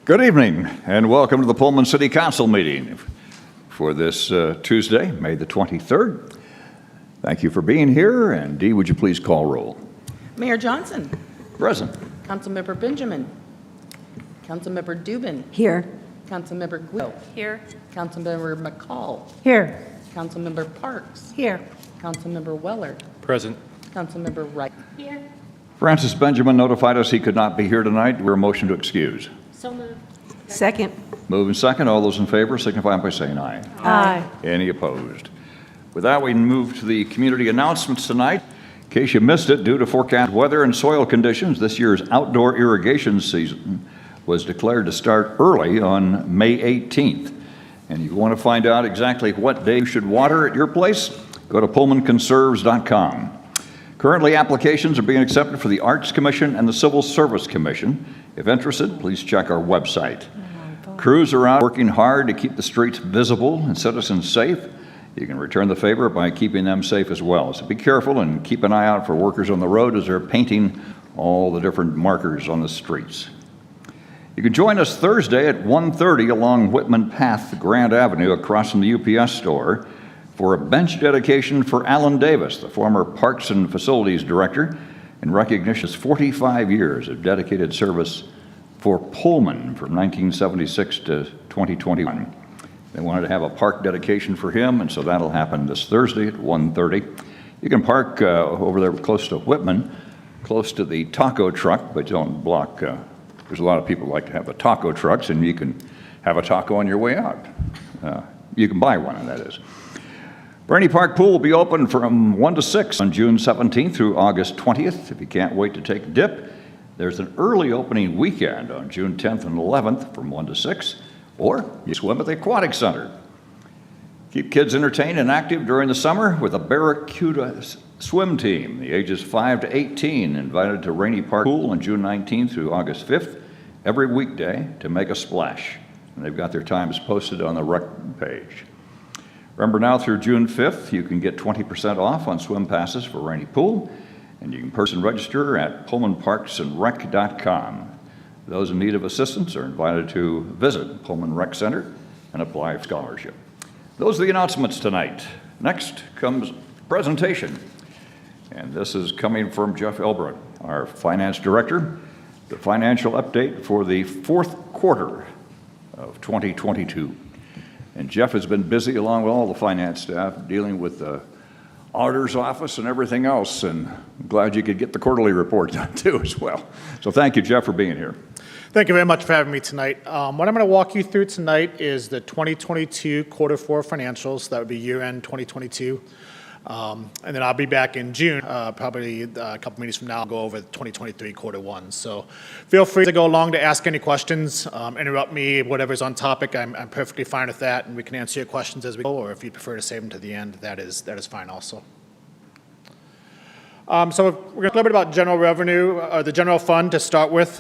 Good evening, and welcome to the Pullman City Council meeting for this Tuesday, May the 23rd. Thank you for being here, and Dee, would you please call roll? Mayor Johnson. Present. Councilmember Benjamin. Councilmember Dubin. Here. Councilmember Guido. Here. Councilmember McCall. Here. Councilmember Parks. Here. Councilmember Weller. Present. Councilmember Wright. Here. Francis Benjamin notified us he could not be here tonight. We're a motion to excuse. So moved. Second. Moving second. All those in favor signify by saying aye. Aye. Any opposed? With that, we move to the community announcements tonight. In case you missed it, due to forecast weather and soil conditions, this year's outdoor irrigation season was declared to start early on May 18th. And if you want to find out exactly what day you should water at your place, go to pullmanconserves.com. Currently, applications are being accepted for the Arts Commission and the Civil Service Commission. If interested, please check our website. Crews are out working hard to keep the streets visible and citizens safe. You can return the favor by keeping them safe as well. So be careful and keep an eye out for workers on the road as they're painting all the different markers on the streets. You can join us Thursday at 1:30 along Whitman Path, Grand Avenue, across from the UPS store, for a bench dedication for Alan Davis, the former Parks and Facilities Director, in recognition of his 45 years of dedicated service for Pullman from 1976 to 2021. They wanted to have a park dedication for him, and so that'll happen this Thursday at 1:30. You can park over there close to Whitman, close to the taco truck, but don't block. There's a lot of people who like to have the taco trucks, and you can have a taco on your way out. You can buy one, and that is. Rainey Park Pool will be open from 1 to 6 on June 17th through August 20th. If you can't wait to take a dip, there's an early opening weekend on June 10th and 11th from 1 to 6, or you swim at the Aquatic Center. Keep kids entertained and active during the summer with a Barracuda swim team. The ages 5 to 18 invited to Rainey Park Pool on June 19th through August 5th every weekday to make a splash. And they've got their times posted on the rec page. Remember, now through June 5th, you can get 20% off on swim passes for Rainey Pool, and you can person register at pullmanparksandrec.com. Those in need of assistance are invited to visit Pullman Rec Center and apply for scholarship. Those are the announcements tonight. Next comes presentation, and this is coming from Jeff Elbrook, our Finance Director, the financial update for the fourth quarter of 2022. And Jeff has been busy, along with all the finance staff, dealing with the auditor's office and everything else, and I'm glad you could get the quarterly report done too as well. So thank you, Jeff, for being here. Thank you very much for having me tonight. What I'm going to walk you through tonight is the 2022 quarter four financials. That would be year-end 2022. And then I'll be back in June, probably a couple meetings from now. I'll go over the 2023 quarter one. So feel free to go along to ask any questions, interrupt me, whatever's on topic. I'm perfectly fine with that, and we can answer your questions as we go, or if you prefer to save them to the end, that is fine also. So we're going to talk a little bit about general revenue, the general fund to start with.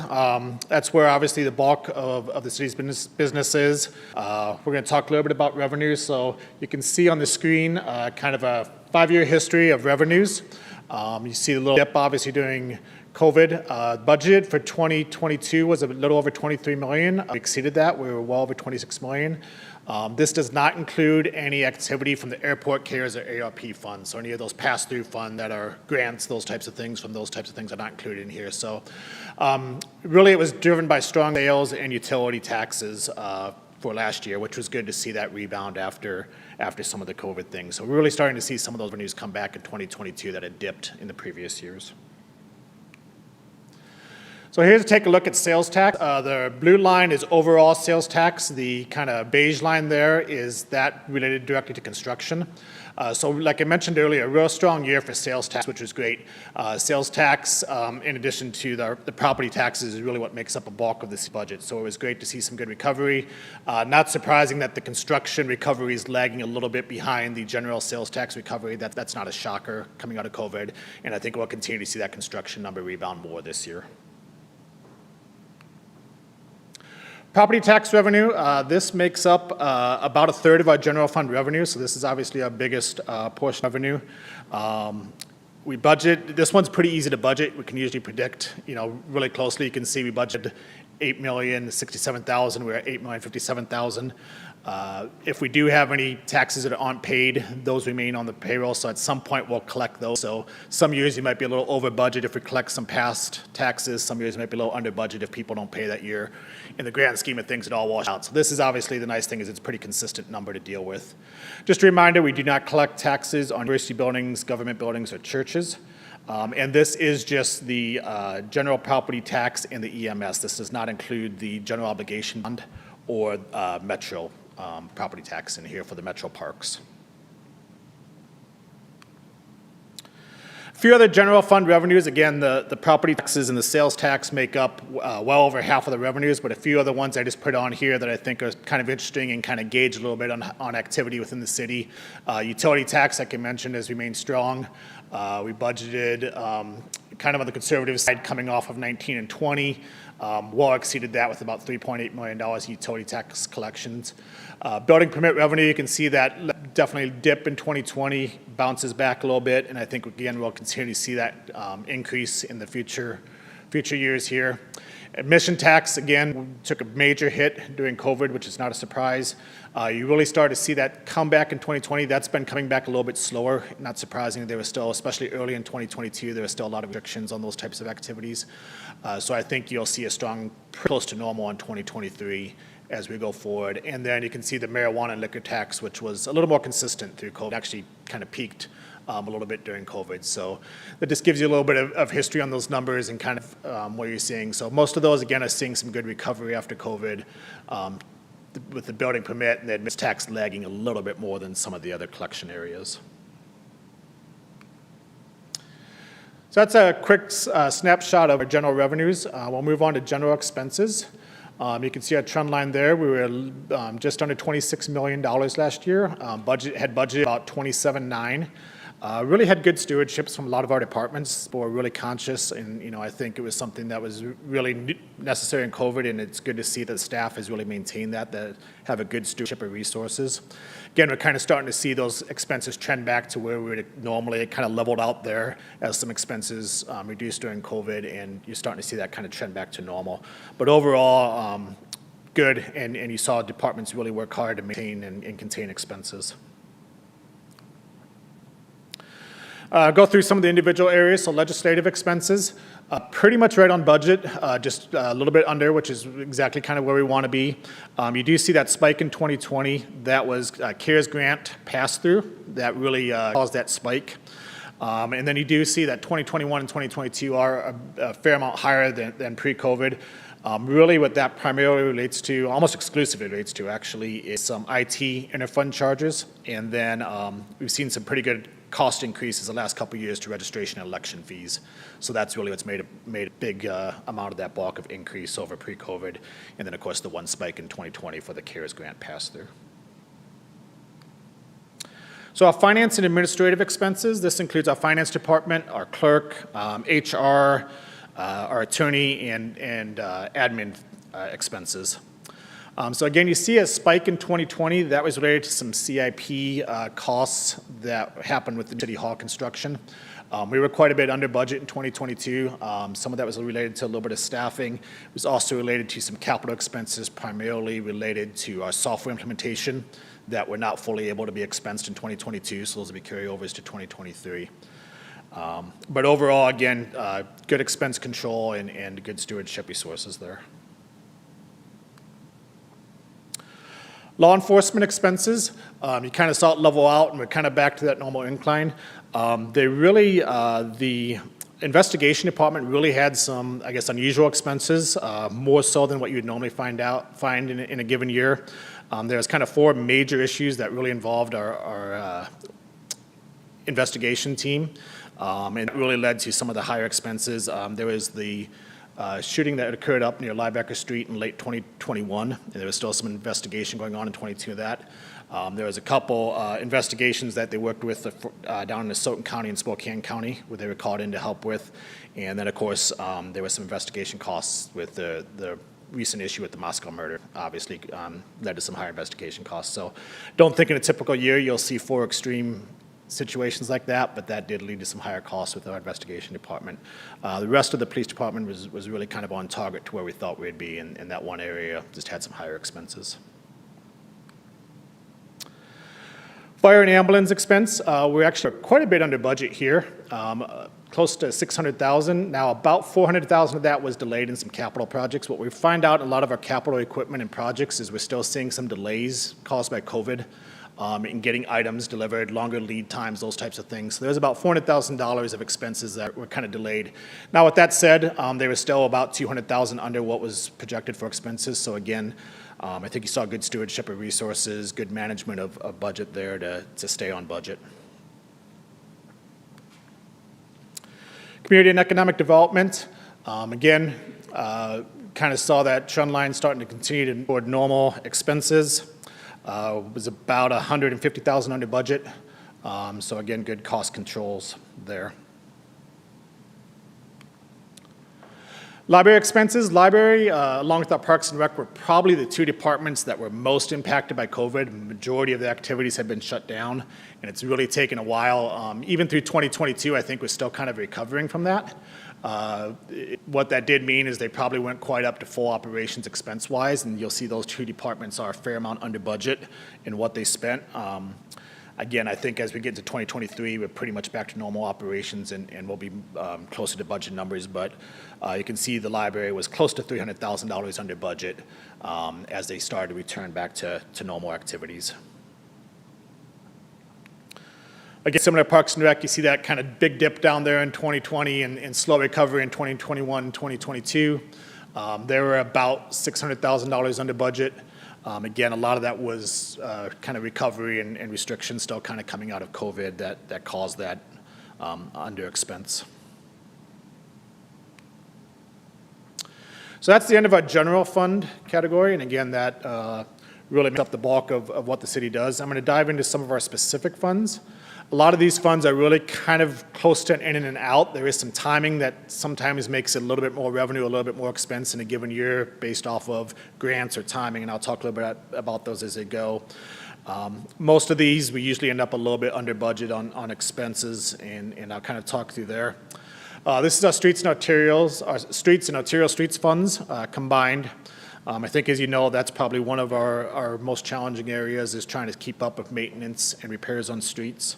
That's where obviously the bulk of the city's business is. We're going to talk a little bit about revenues. So you can see on the screen kind of a 5-year history of revenues. You see a little dip obviously during COVID. Budget for 2022 was a little over 23 million. We exceeded that. We were well over 26 million. This does not include any activity from the airport CARES or ARP funds, so any of those pass-through funds that are grants, those types of things, from those types of things are not included in here. So really it was driven by strong sales and utility taxes for last year, which was good to see that rebound after some of the COVID things. So we're really starting to see some of those revenues come back in 2022 that had dipped in the previous years. So here's to take a look at sales tax. The blue line is overall sales tax. The kind of beige line there is that related directly to construction. So like I mentioned earlier, a real strong year for sales tax, which was great. Sales tax, in addition to the property taxes, is really what makes up a bulk of this budget. So it was great to see some good recovery. Not surprising that the construction recovery is lagging a little bit behind the general sales tax recovery. That's not a shocker coming out of COVID. And I think we'll continue to see that construction number rebound more this year. Property tax revenue, this makes up about a third of our general fund revenue, so this is obviously our biggest portion of revenue. We budget, this one's pretty easy to budget. We can usually predict, really closely. You can see we budget $8,067,000. We're at $8,057,000. If we do have any taxes that aren't paid, those remain on the payroll, so at some point we'll collect those. So some years you might be a little over budget if we collect some past taxes. Some years you might be a little under budget if people don't pay that year. In the grand scheme of things, it all washes out. So this is obviously the nice thing is it's a pretty consistent number to deal with. Just a reminder, we do not collect taxes on university buildings, government buildings, or churches. And this is just the general property tax and the EMS. This does not include the general obligation fund or metro property tax in here for the metro parks. A few other general fund revenues. Again, the property taxes and the sales tax make up well over half of the revenues, but a few other ones I just put on here that I think are kind of interesting and kind of gauge a little bit on activity within the city. Utility tax, like I mentioned, has remained strong. We budgeted kind of on the conservative side coming off of 19 and 20. Well exceeded that with about $3.8 million in utility tax collections. Building permit revenue, you can see that definitely dip in 2020, bounces back a little bit, and I think, again, we'll continue to see that increase in the future years here. Admission tax, again, took a major hit during COVID, which is not a surprise. You really started to see that come back in 2020. That's been coming back a little bit slower. Not surprising. There was still, especially early in 2022, there was still a lot of restrictions on those types of activities. So I think you'll see a strong, close to normal in 2023 as we go forward. And then you can see the marijuana and liquor tax, which was a little more consistent through COVID, actually kind of peaked a little bit during COVID. So that just gives you a little bit of history on those numbers and kind of what you're seeing. So most of those, again, are seeing some good recovery after COVID, with the building permit and the admittance tax lagging a little bit more than some of the other collection areas. So that's a quick snapshot of our general revenues. We'll move on to general expenses. You can see our trend line there. We were just under $26 million last year. Had budgeted about $27.9. Really had good stewardships from a lot of our departments. Were really conscious, and I think it was something that was really necessary in COVID, and it's good to see that the staff has really maintained that have a good stewardship of resources. Again, we're kind of starting to see those expenses trend back to where we would normally kind of leveled out there as some expenses reduced during COVID, and you're starting to see that kind of trend back to normal. But overall, good, and you saw departments really work hard to maintain and contain expenses. Go through some of the individual areas. So legislative expenses, pretty much right on budget, just a little bit under, which is exactly kind of where we want to be. You do see that spike in 2020. That was CARES grant pass-through that really caused that spike. And then you do see that 2021 and 2022 are a fair amount higher than pre-COVID. Really what that primarily relates to, almost exclusively relates to actually, is some IT interfund charges. And then we've seen some pretty good cost increases the last couple of years to registration and election fees. So that's really what's made a big amount of that bulk of increase over pre-COVID. And then, of course, the one spike in 2020 for the CARES grant pass-through. So our finance and administrative expenses, this includes our finance department, our clerk, HR, our attorney, and admin expenses. So again, you see a spike in 2020. That was related to some CIP costs that happened with the City Hall construction. We were quite a bit under budget in 2022. Some of that was related to a little bit of staffing. It was also related to some capital expenses, primarily related to our software implementation that were not fully able to be expensed in 2022, so those will be carryovers to 2023. But overall, again, good expense control and good stewardship resources there. Law enforcement expenses, you kind of saw it level out, and we're kind of back to that normal incline. The investigation department really had some, I guess, unusual expenses, more so than what you would normally find in a given year. There's kind of four major issues that really involved our investigation team, and it really led to some of the higher expenses. There was the shooting that occurred up near Liebecker Street in late 2021, and there was still some investigation going on in 22 of that. There was a couple investigations that they worked with down in Stoughton County and Spokane County, where they were called in to help with. And then, of course, there was some investigation costs with the recent issue with the Moscow murder, obviously led to some higher investigation costs. So don't think in a typical year you'll see four extreme situations like that, but that did lead to some higher costs with our investigation department. The rest of the police department was really kind of on target to where we thought we'd be, in that one area just had some higher expenses. Fire and ambulance expense, we're actually quite a bit under budget here, close to $600,000. Now, about $400,000 of that was delayed in some capital projects. What we find out in a lot of our capital equipment and projects is we're still seeing some delays caused by COVID in getting items delivered, longer lead times, those types of things. So there's about $400,000 of expenses that were kind of delayed. Now, with that said, they were still about $200,000 under what was projected for expenses. So again, I think you saw good stewardship of resources, good management of budget there to stay on budget. Community and economic development, again, kind of saw that trend line starting to continue toward normal expenses. Was about $150,000 under budget. So again, good cost controls there. Library expenses. Library, along with our Parks and Rec, were probably the two departments that were most impacted by COVID. The majority of the activities have been shut down, and it's really taken a while. Even through 2022, I think we're still kind of recovering from that. What that did mean is they probably weren't quite up to full operations expense-wise, and you'll see those two departments are a fair amount under budget in what they spent. Again, I think as we get to 2023, we're pretty much back to normal operations and we'll be closer to budget numbers. But you can see the library was close to $300,000 under budget as they started to return back to normal activities. Again, similar to Parks and Rec, you see that kind of big dip down there in 2020 and slow recovery in 2021 and 2022. They were about $600,000 under budget. Again, a lot of that was kind of recovery and restrictions still kind of coming out of COVID that caused that under expense. So that's the end of our general fund category, and again, that really makes up the bulk of what the city does. I'm going to dive into some of our specific funds. A lot of these funds are really kind of close to an in and an out. There is some timing that sometimes makes it a little bit more revenue, a little bit more expense in a given year based off of grants or timing, and I'll talk a little bit about those as they go. Most of these, we usually end up a little bit under budget on expenses, and I'll kind of talk through there. This is our streets and arterial streets funds combined. I think, as you know, that's probably one of our most challenging areas is trying to keep up with maintenance and repairs on streets.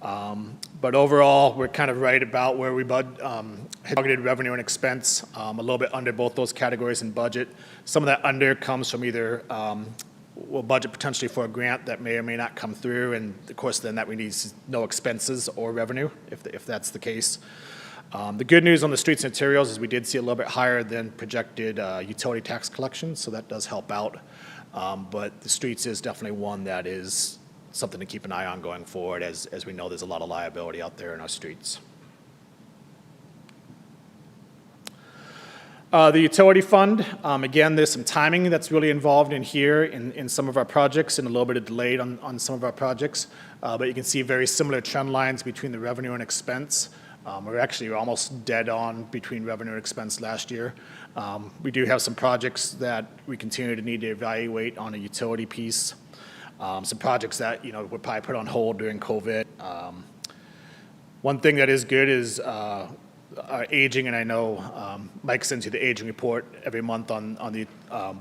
But overall, we're kind of right about where we targeted revenue and expense, a little bit under both those categories in budget. Some of that under comes from either we'll budget potentially for a grant that may or may not come through, and of course then that we need no expenses or revenue if that's the case. The good news on the streets and materials is we did see a little bit higher than projected utility tax collections, so that does help out. But the streets is definitely one that is something to keep an eye on going forward, as we know there's a lot of liability out there in our streets. The utility fund, again, there's some timing that's really involved in here in some of our projects and a little bit of delayed on some of our projects. But you can see very similar trend lines between the revenue and expense. We're actually almost dead on between revenue and expense last year. We do have some projects that we continue to need to evaluate on a utility piece. Some projects that were probably put on hold during COVID. One thing that is good is our aging, and I know Mike sends you the aging report every month on the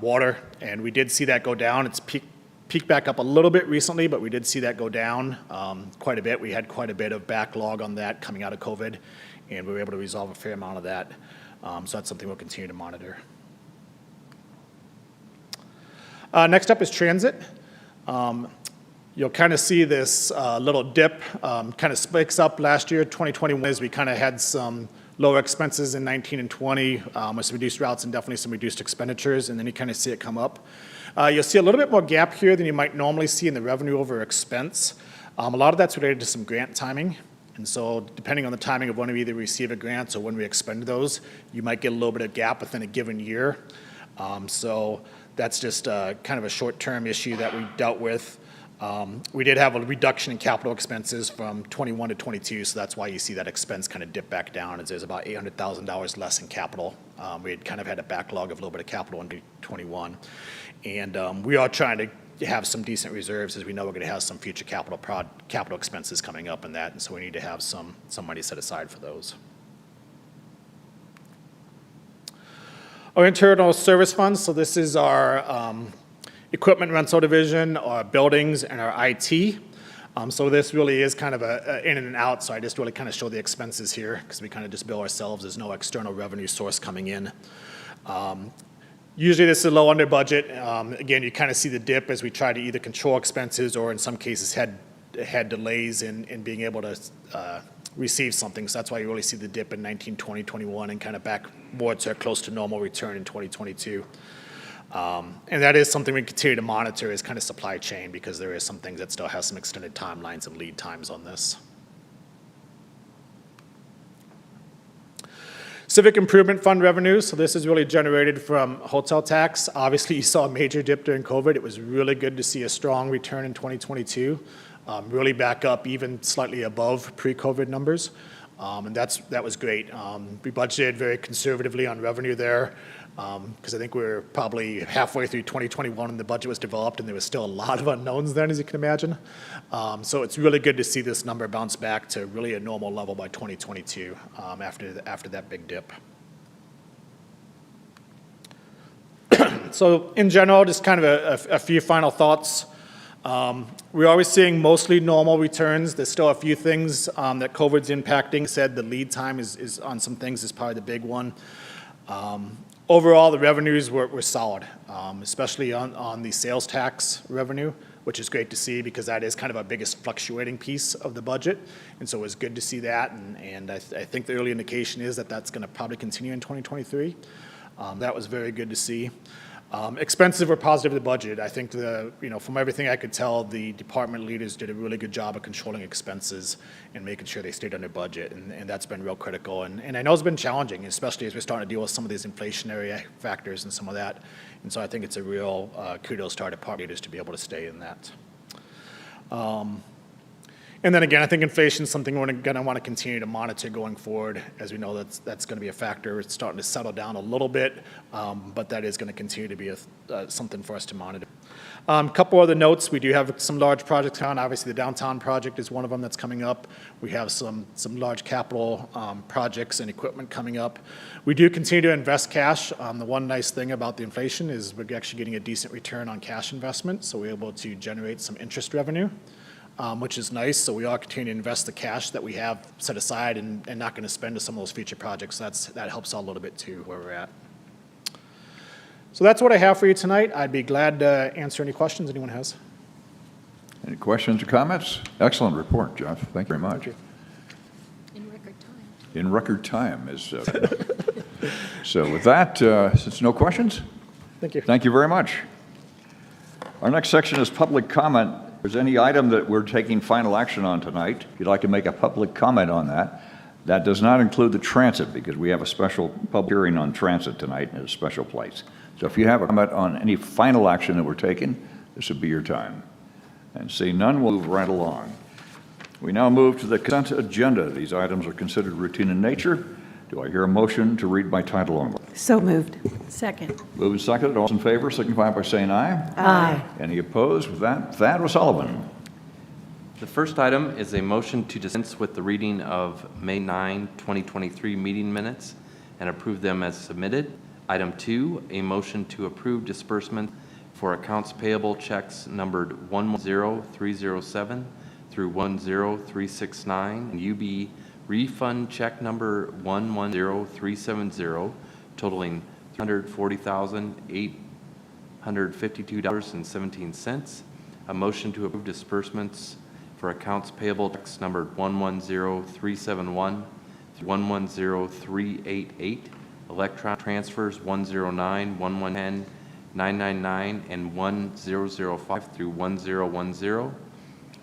water, and we did see that go down. It's peaked back up a little bit recently, but we did see that go down quite a bit. We had quite a bit of backlog on that coming out of COVID, and we were able to resolve a fair amount of that. So that's something we'll continue to monitor. Next up is transit. You'll kind of see this little dip kind of spikes up last year, 2021, as we kind of had some lower expenses in 19 and 20, with some reduced routes and definitely some reduced expenditures, and then you kind of see it come up. You'll see a little bit more gap here than you might normally see in the revenue over expense. A lot of that's related to some grant timing. And so depending on the timing of when we either receive a grant or when we expend those, you might get a little bit of gap within a given year. So that's just kind of a short-term issue that we dealt with. We did have a reduction in capital expenses from 21 to 22, so that's why you see that expense kind of dip back down, as there's about $800,000 less in capital. We had kind of had a backlog of a little bit of capital in 21. And we are trying to have some decent reserves, as we know we're going to have some future capital expenses coming up in that, and so we need to have some money set aside for those. Our internal service funds, so this is our equipment rental division, our buildings, and our IT. So this really is kind of a in and out, so I just really kind of show the expenses here, because we kind of just bill ourselves. There's no external revenue source coming in. Usually this is low under budget. Again, you kind of see the dip as we try to either control expenses or in some cases had delays in being able to receive something. So that's why you really see the dip in 19, 20, 21 and kind of back more to close to normal return in 2022. And that is something we continue to monitor is kind of supply chain, because there is some things that still have some extended timelines and lead times on this. Civic Improvement Fund revenue, so this is really generated from hotel tax. Obviously, you saw a major dip during COVID. It was really good to see a strong return in 2022, really back up even slightly above pre-COVID numbers, and that was great. We budgeted very conservatively on revenue there, because I think we were probably halfway through 2021 when the budget was developed, and there was still a lot of unknowns then, as you can imagine. So it's really good to see this number bounce back to really a normal level by 2022 after that big dip. So in general, just kind of a few final thoughts. We're always seeing mostly normal returns. There's still a few things that COVID's impacting. Said the lead time is on some things is probably the big one. Overall, the revenues were solid, especially on the sales tax revenue, which is great to see because that is kind of our biggest fluctuating piece of the budget. And so it was good to see that. And I think the early indication is that that's going to probably continue in 2023. That was very good to see. Expenses were positive to the budget. I think from everything I could tell, the department leaders did a really good job of controlling expenses and making sure they stayed under budget, and that's been real critical. And I know it's been challenging, especially as we're starting to deal with some of these inflationary factors and some of that. And so I think it's a real kudos to our department leaders to be able to stay in that. And then again, I think inflation is something we're going to want to continue to monitor going forward. As we know, that's going to be a factor. It's starting to settle down a little bit, but that is going to continue to be something for us to monitor. A couple other notes. We do have some large projects on. Obviously, the downtown project is one of them that's coming up. We have some large capital projects and equipment coming up. We do continue to invest cash. The one nice thing about the inflation is we're actually getting a decent return on cash investment, so we're able to generate some interest revenue. Which is nice. So we are continuing to invest the cash that we have set aside and not going to spend to some of those future projects. That helps out a little bit too where we're at. So that's what I have for you tonight. I'd be glad to answer any questions anyone has. Any questions or comments? Excellent report, Jeff. Thank you very much. Thank you. In record time. In record time is. So with that, since no questions, Thank you. thank you very much. Our next section is public comment. If there's any item that we're taking final action on tonight, if you'd like to make a public comment on that, that does not include the transit because we have a special public hearing on transit tonight in a special place. So if you have a comment on any final action that we're taking, this would be your time. And seeing none, we'll move right along. We now move to the consent agenda. These items are considered routine in nature. Do I hear a motion to read by title only? So moved. Second. Moved and seconded. All those in favor signify by saying aye. Aye. Any opposed? With that, Thad O'Sullivan. The first item is a motion to dispense with the reading of May 9, 2023 meeting minutes and approve them as submitted. Item 2, a motion to approve disbursement for accounts payable checks numbered 110307 through 10369 and UB refund check number 110370 totaling $340,852.17. A motion to approve disbursements for accounts payable checks numbered 110371 through 110388. Electronic transfers 109, 1110, 999, and 1005 through 1010.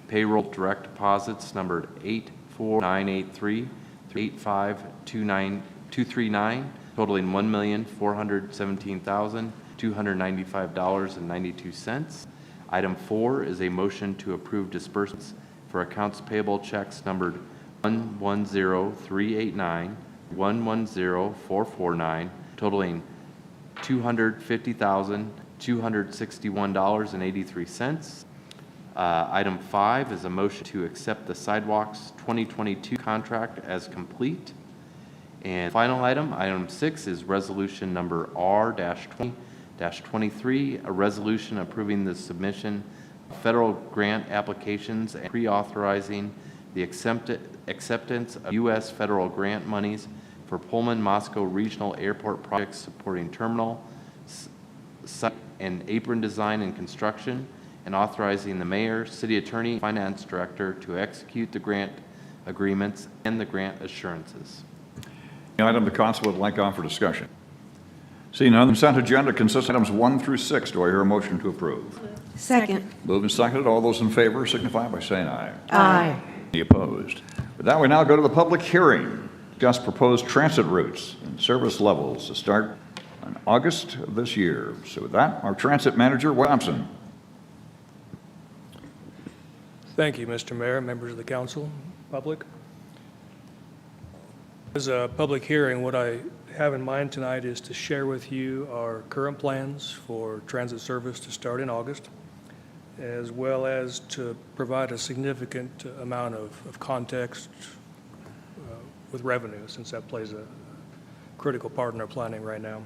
Payroll direct deposits numbered 84983 through 85239 totaling $1,417,295.92. Item 4 is a motion to approve disbursements for accounts payable checks numbered 110389, 110449 totaling $250,000 $261.83. Item 5 is a motion to accept the Sidewalks 2022 contract as complete. And final item, item 6, is resolution number R-20-23, a resolution approving the submission of federal grant applications and pre-authorizing the acceptance of U.S. federal grant monies for Pullman Moscow Regional Airport projects supporting terminal, site, and apron design and construction, and authorizing the mayor, city attorney, and finance director to execute the grant agreements and the grant assurances. Any item the council would like on for discussion? Seeing none, the consent agenda consists of items 1 through 6. Do I hear a motion to approve? Second. Moved and seconded. All those in favor signify by saying aye. Aye. Any opposed? With that, we now go to the public hearing. Discuss proposed transit routes and service levels to start in August of this year. So with that, our transit manager, Thompson. Thank you, Mr. Mayor, members of the council, public. As a public hearing, what I have in mind tonight is to share with you our current plans for transit service to start in August, as well as to provide a significant amount of context with revenue, since that plays a critical part in our planning right now.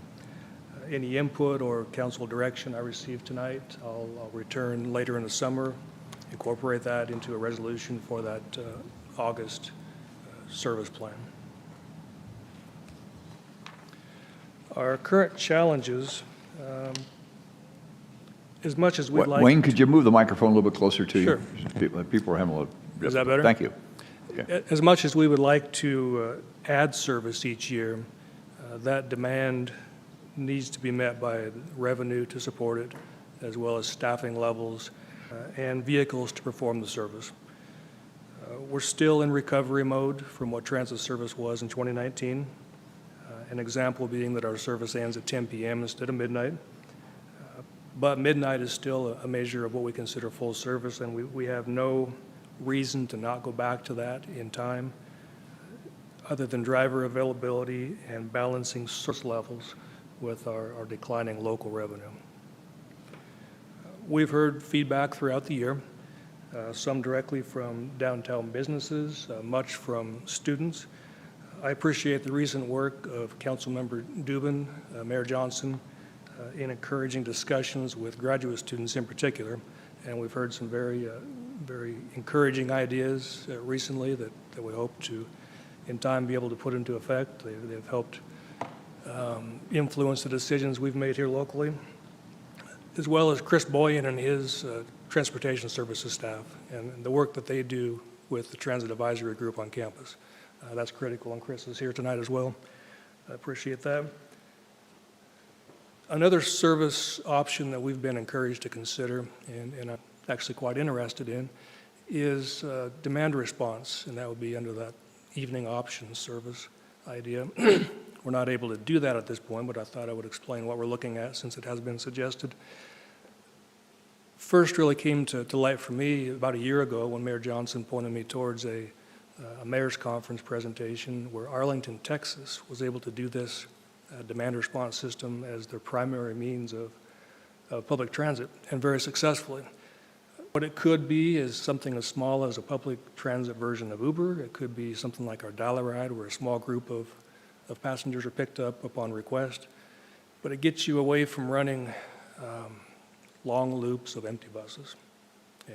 Any input or council direction I receive tonight, I'll return later in the summer, incorporate that into a resolution for that August service plan. Our current challenges, as much as we'd like... Wayne, could you move the microphone a little bit closer to Sure. you? People are having a little... Is that better? Thank you. Okay. As much as we would like to add service each year, that demand needs to be met by revenue to support it, as well as staffing levels and vehicles to perform the service. We're still in recovery mode from what transit service was in 2019. An example being that our service ends at 10 p.m. instead of midnight. But midnight is still a measure of what we consider full service, and we have no reason to not go back to that in time, other than driver availability and balancing service levels with our declining local revenue. We've heard feedback throughout the year, some directly from downtown businesses, much from students. I appreciate the recent work of Councilmember Dubin, Mayor Johnson, in encouraging discussions with graduate students in particular, and we've heard some very encouraging ideas recently that we hope to, in time, be able to put into effect. They've helped influence the decisions we've made here locally, as well as Chris Boyan and his transportation services staff and the work that they do with the Transit Advisory Group on campus. That's critical, and Chris is here tonight as well. I appreciate that. Another service option that we've been encouraged to consider, and I'm actually quite interested in, is demand response, and that would be under that evening options service idea. We're not able to do that at this point, but I thought I would explain what we're looking at since it has been suggested. First really came to light for me about a year ago when Mayor Johnson pointed me towards a mayor's conference presentation where Arlington, Texas was able to do this demand response system as their primary means of public transit, and very successfully. What it could be is something as small as a public transit version of Uber. It could be something like our Dial-A-Ride, where a small group of passengers are picked up upon request. But it gets you away from running long loops of empty buses.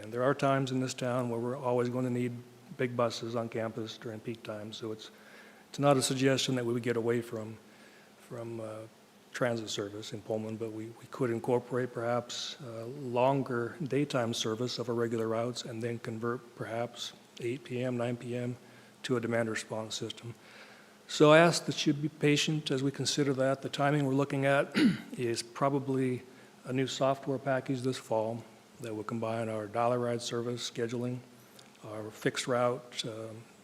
And there are times in this town where we're always going to need big buses on campus during peak times. So it's not a suggestion that we would get away from transit service in Pullman, but we could incorporate perhaps longer daytime service of our regular routes and then convert perhaps 8 p.m., 9 p.m. to a demand response system. So I ask that you be patient as we consider that. The timing we're looking at is probably a new software package this fall that will combine our Dial-A-Ride service scheduling, our fixed route,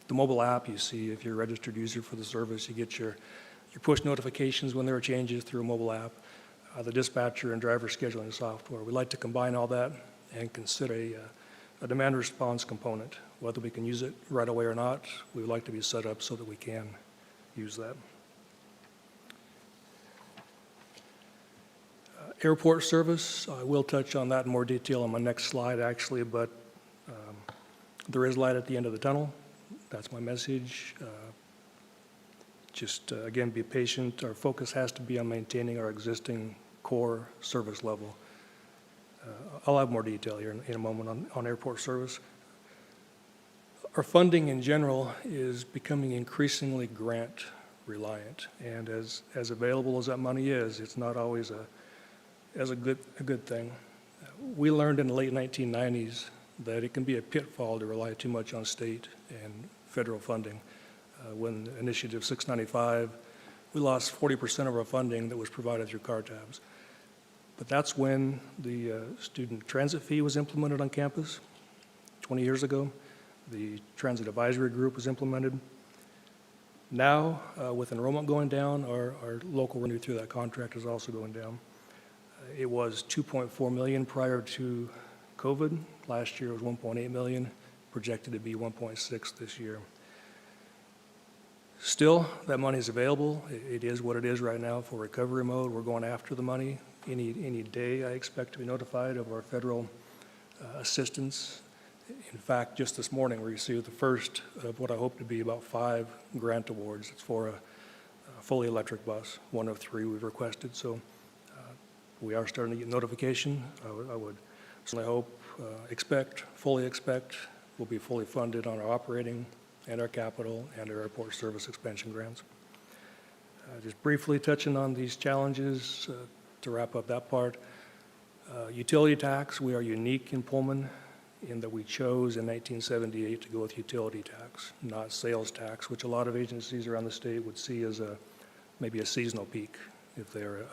the mobile app you see if you're a registered user for the service. You get your push notifications when there are changes through a mobile app, the dispatcher and driver scheduling software. We'd like to combine all that and consider a demand response component. Whether we can use it right away or not, we would like to be set up so that we can use that. Airport service, I will touch on that in more detail on my next slide, actually, but there is light at the end of the tunnel. That's my message. Just, again, be patient. Our focus has to be on maintaining our existing core service level. I'll have more detail here in a moment on airport service. Our funding in general is becoming increasingly grant reliant, and as available as that money is, it's not always a good thing. We learned in the late 1990s that it can be a pitfall to rely too much on state and federal funding. When Initiative 695, we lost 40% of our funding that was provided through car tabs. But that's when the student transit fee was implemented on campus 20 years ago. The transit advisory group was implemented. Now, with enrollment going down, our local revenue through that contract is also going down. It was $2.4 million prior to COVID. Last year it was $1.8 million, projected to be $1.6 this year. Still, that money is available. It is what it is right now for recovery mode. We're going after the money. Any day I expect to be notified of our federal assistance. In fact, just this morning we received the first of what I hope to be about 5 grant awards. It's for a fully electric bus, one of 3 we've requested. So we are starting to get notification. I would certainly hope, fully expect we'll be fully funded on our operating and our capital and our airport service expansion grants. Just briefly touching on these challenges to wrap up that part. Utility tax, we are unique in Pullman in that we chose in 1978 to go with utility tax, not sales tax, which a lot of agencies around the state would see as maybe a seasonal peak if they're a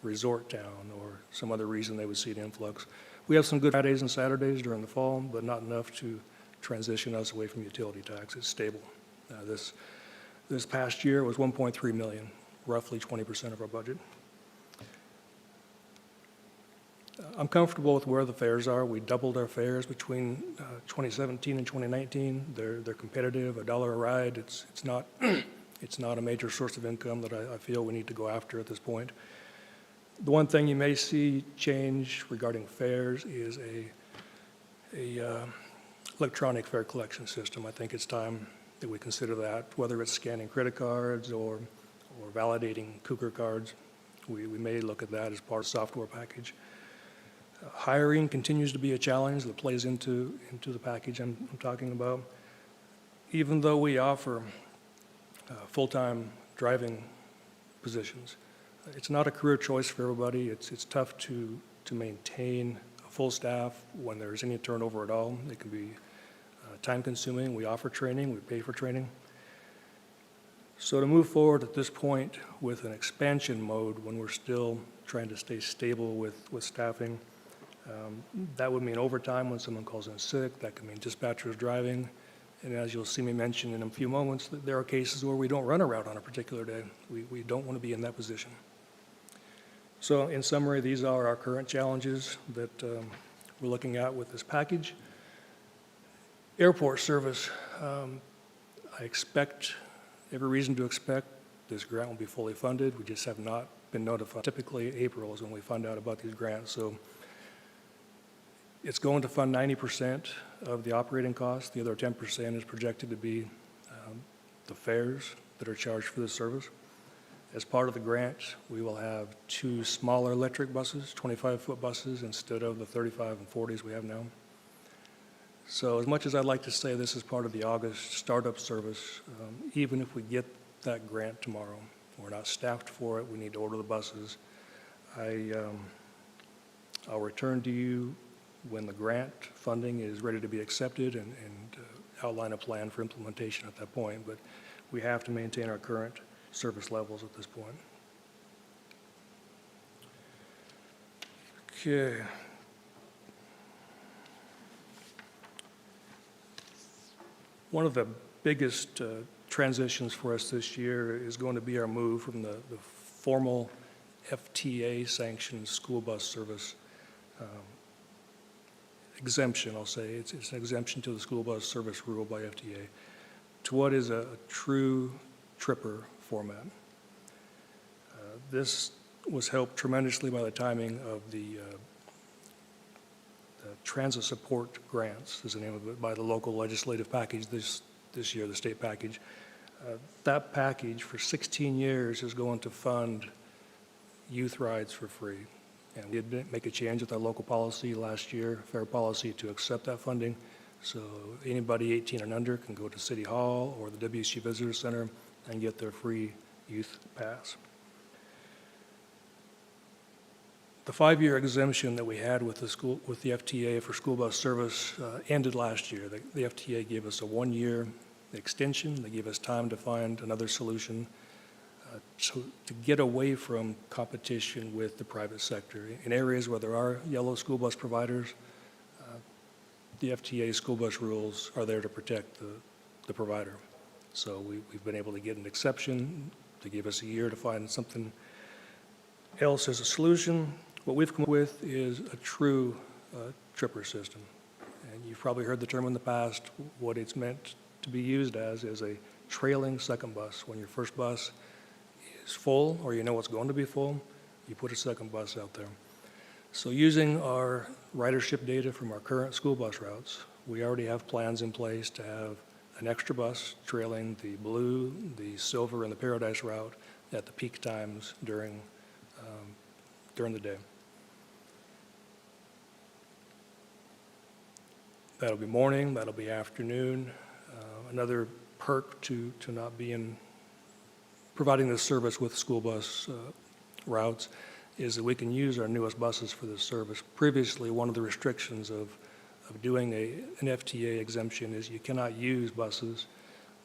resort town or some other reason they would see an influx. We have some good Fridays and Saturdays during the fall, but not enough to transition us away from utility tax. It's stable. This past year was $1.3 million, roughly 20% of our budget. I'm comfortable with where the fares are. We doubled our fares between 2017 and 2019. They're competitive, $1 a ride. It's not it's not a major source of income that I feel we need to go after at this point. The one thing you may see change regarding fares is a electronic fare collection system. I think it's time that we consider that, whether it's scanning credit cards or validating Cougar cards. We may look at that as part of the software package. Hiring continues to be a challenge that plays into the package I'm talking about. Even though we offer full-time driving positions, it's not a career choice for everybody. It's tough to maintain a full staff when there's any turnover at all. It can be time-consuming. We offer training. We pay for training. So to move forward at this point with an expansion mode when we're still trying to stay stable with staffing, that would mean overtime when someone calls in sick. That could mean dispatchers driving. And as you'll see me mention in a few moments, that there are cases where we don't run a route on a particular day. We don't want to be in that position. So in summary, these are our current challenges that we're looking at with this package. Airport service, I expect, every reason to expect this grant will be fully funded. We just have not been notified. Typically, April is when we find out about these grants. So it's going to fund 90% of the operating costs. The other 10% is projected to be the fares that are charged for this service. As part of the grant, we will have 2 smaller electric buses, 25-foot buses, instead of the 35 and 40s we have now. So as much as I'd like to say this is part of the August startup service, even if we get that grant tomorrow, we're not staffed for it, we need to order the buses. I'll return to you when the grant funding is ready to be accepted and outline a plan for implementation at that point. But we have to maintain our current service levels at this point. Okay. One of the biggest transitions for us this year is going to be our move from the formal FTA sanctioned school bus service exemption, I'll say. It's an exemption to the school bus service rule by FTA to what is a true tripper format. This was helped tremendously by the timing of the transit support grants, is the name of it, by the local legislative package this year, the state package. That package for 16 years is going to fund youth rides for free. And we did make a change with our local policy last year, fair policy, to accept that funding. So anybody 18 and under can go to City Hall or the WSU Visitor Center and get their free youth pass. The 5-year exemption that we had with the FTA for school bus service ended last year. The FTA gave us a 1-year extension. They gave us time to find another solution to get away from competition with the private sector. In areas where there are yellow school bus providers, the FTA school bus rules are there to protect the provider. So we've been able to get an exception to give us a year to find something else as a solution. What we've come up with is a true tripper system. And you've probably heard the term in the past. What it's meant to be used as is a trailing second bus. When your first bus is full, or you know it's going to be full, you put a second bus out there. So using our ridership data from our current school bus routes, we already have plans in place to have an extra bus trailing the blue, the silver, and the Paradise route at the peak times during the day. That'll be morning, that'll be afternoon. Another perk to not being providing this service with school bus routes is that we can use our newest buses for this service. Previously, one of the restrictions of doing an FTA exemption is you cannot use buses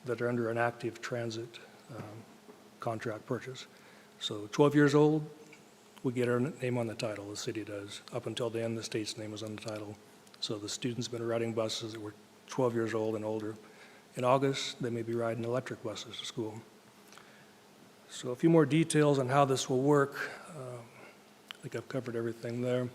that are under an active transit contract purchase. So 12 years old, we get our name on the title, the city does. Up until then, the state's name was on the title. So the students have been riding buses that were 12 years old and older. In August, they may be riding electric buses to school. So a few more details on how this will work. I think I've covered everything there.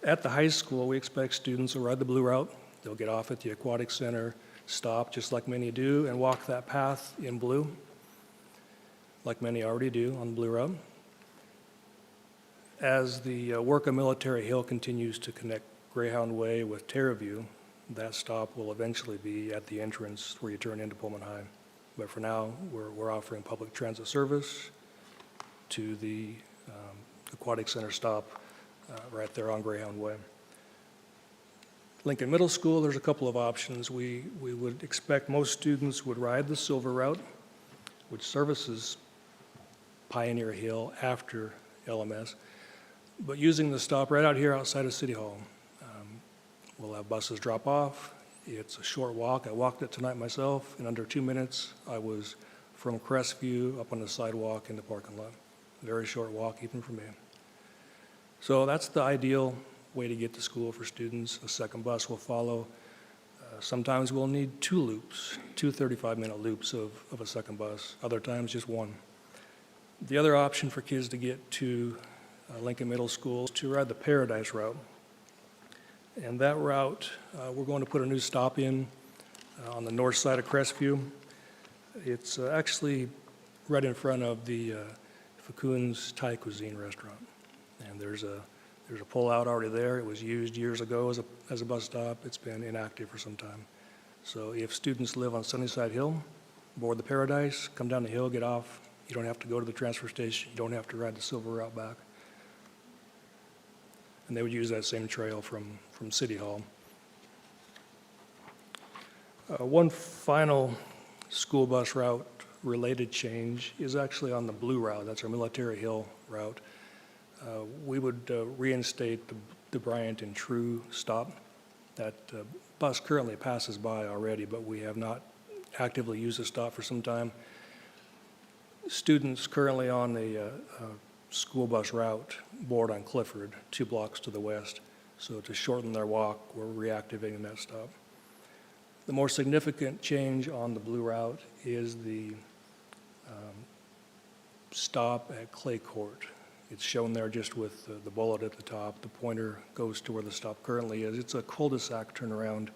At the high school, we expect students will ride the blue route. They'll get off at the aquatic center, stop just like many do, and walk that path in blue, like many already do on the blue route. As the work of Military Hill continues to connect Greyhound Way with Terraview, that stop will eventually be at the entrance where you turn into Pullman High. But for now, we're offering public transit service to the aquatic center stop right there on Greyhound Way. Lincoln Middle School, there's a couple of options. We would expect most students would ride the silver route, which services Pioneer Hill after LMS, but using the stop right out here outside of City Hall. We'll have buses drop off. It's a short walk. I walked it tonight myself. In under 2 minutes, I was from Crestview up on the sidewalk in the parking lot. Very short walk even for me. So that's the ideal way to get to school for students. A second bus will follow. Sometimes we'll need 2 loops, 2 35-minute loops of a second bus. Other times just 1. The other option for kids to get to Lincoln Middle School is to ride the Paradise route. And that route, we're going to put a new stop in on the north side of Crestview. It's actually right in front of the Fakun's Thai Cuisine restaurant. And there's a pull-out already there. It was used years ago as a bus stop. It's been inactive for some time. So if students live on Sunnyside Hill, board the Paradise, come down the hill, get off. You don't have to go to the transfer station. You don't have to ride the silver route back. And they would use that same trail from City Hall. One final school bus route related change is actually on the blue route. That's our Military Hill route. We would reinstate the Bryant and True stop. That bus currently passes by already, but we have not actively used the stop for some time. Students currently on the school bus route board on Clifford, 2 blocks to the west. So to shorten their walk, we're reactivating that stop. The more significant change on the blue route is the stop at Clay Court. It's shown there just with the bullet at the top. The pointer goes to where the stop currently is. It's a cul-de-sac turnaround.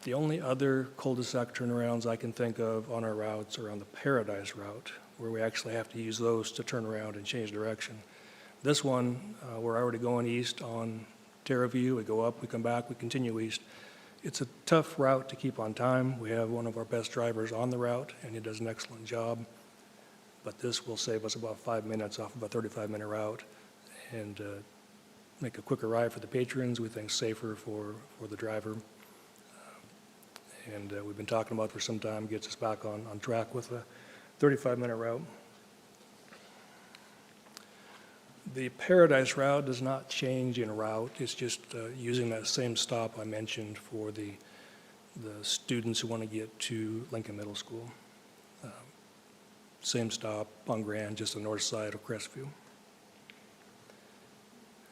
The only other cul-de-sac turnarounds I can think of on our routes are on the Paradise route, where we actually have to use those to turn around and change direction. This one, we're already going east on Terraview. We go up, we come back, we continue east. It's a tough route to keep on time. We have one of our best drivers on the route, and he does an excellent job. But this will save us about 5 minutes off of a 35-minute route and make a quicker ride for the patrons. We think safer for the driver. And we've been talking about it for some time, gets us back on track with a 35-minute route. The Paradise route does not change in route. It's just using that same stop I mentioned for the students who want to get to Lincoln Middle School. Same stop on Grand, just the north side of Crestview.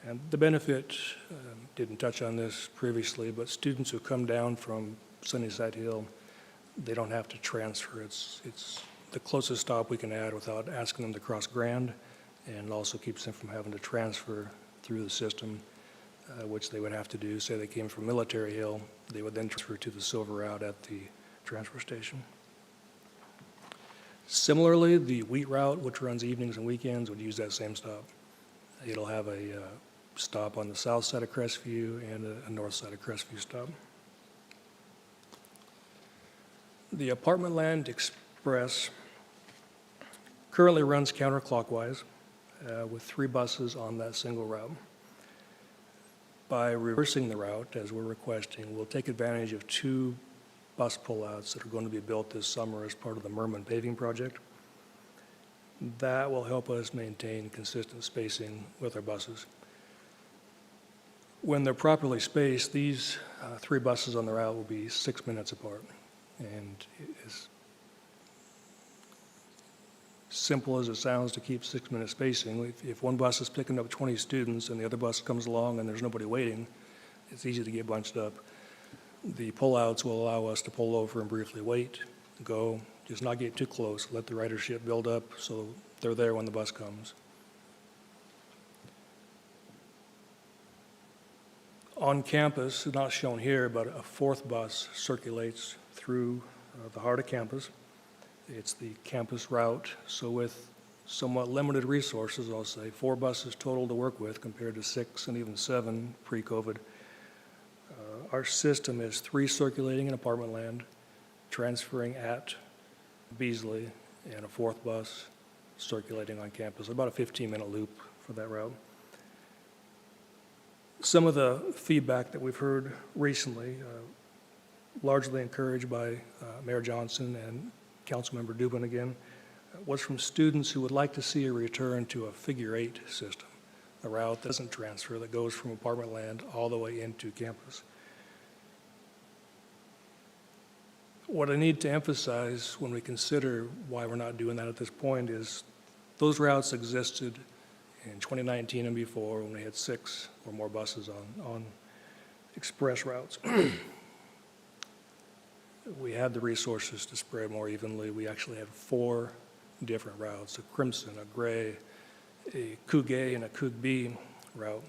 And the benefit, didn't touch on this previously, but students who come down from Sunnyside Hill, they don't have to transfer. It's the closest stop we can add without asking them to cross Grand, and also keeps them from having to transfer through the system, which they would have to do. Say they came from Military Hill, they would then transfer to the Silver route at the transfer station. Similarly, the Wheat route, which runs evenings and weekends, would use that same stop. It'll have a stop on the south side of Crestview and a north side of Crestview stop. The Apartment Land Express currently runs counterclockwise with 3 buses on that single route. By reversing the route, as we're requesting, we'll take advantage of 2 bus pullouts that are going to be built this summer as part of the Merman paving project. That will help us maintain consistent spacing with our buses. When they're properly spaced, these 3 buses on the route will be 6 minutes apart. And as simple as it sounds to keep 6-minute spacing, if one bus is picking up 20 students and the other bus comes along and there's nobody waiting, it's easy to get bunched up. The pullouts will allow us to pull over and briefly wait, go, just not get too close, let the ridership build up so they're there when the bus comes. On campus, not shown here, but a 4th bus circulates through the heart of campus. It's the campus route, so with somewhat limited resources, I'll say, 4 buses total to work with compared to 6 and even 7 pre-COVID. Our system is 3 circulating in Apartment Land, transferring at Beasley, and a 4th bus circulating on campus. About a 15-minute loop for that route. Some of the feedback that we've heard recently, largely encouraged by Mayor Johnson and Councilmember Dubin again, was from students who would like to see a return to a figure-8 system, a route that doesn't transfer, that goes from Apartment Land all the way into campus. What I need to emphasize when we consider why we're not doing that at this point is those routes existed in 2019 and before when we had 6 or more buses on express routes. We had the resources to spread more evenly. We actually had 4 different routes, a Crimson, a Gray, a Coug A, and a Coug B route.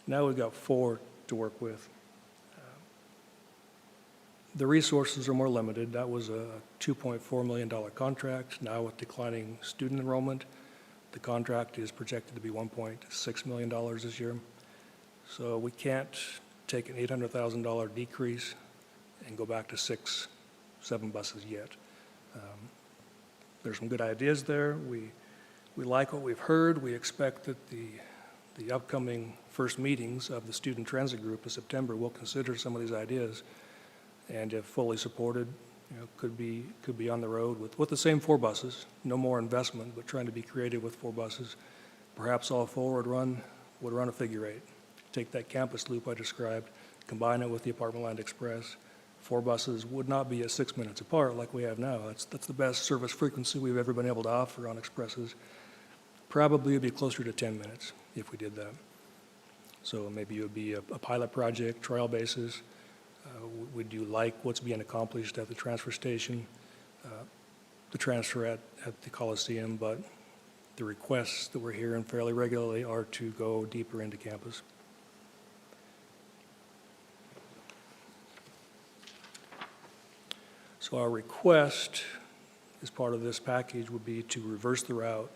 Now we've got 4 to work with. The resources are more limited. That was a $2.4 million contract. Now with declining student enrollment, the contract is projected to be $1.6 million this year. So we can't take an $800,000 decrease and go back to 6, 7 buses yet. There's some good ideas there. We like what we've heard. We expect that the upcoming first meetings of the student transit group in September will consider some of these ideas, and if fully supported, could be on the road with the same 4 buses, no more investment, but trying to be creative with 4 buses. Perhaps all 4 would run a figure-8. Take that campus loop I described, combine it with the Apartment Land Express. 4 buses would not be at 6 minutes apart like we have now. That's the best service frequency we've ever been able to offer on expresses. Probably would be closer to 10 minutes if we did that. So maybe it would be a pilot project, trial basis. Would you like what's being accomplished at the transfer station, the transfer at the Coliseum, but the requests that we're hearing fairly regularly are to go deeper into campus. So our request as part of this package would be to reverse the route,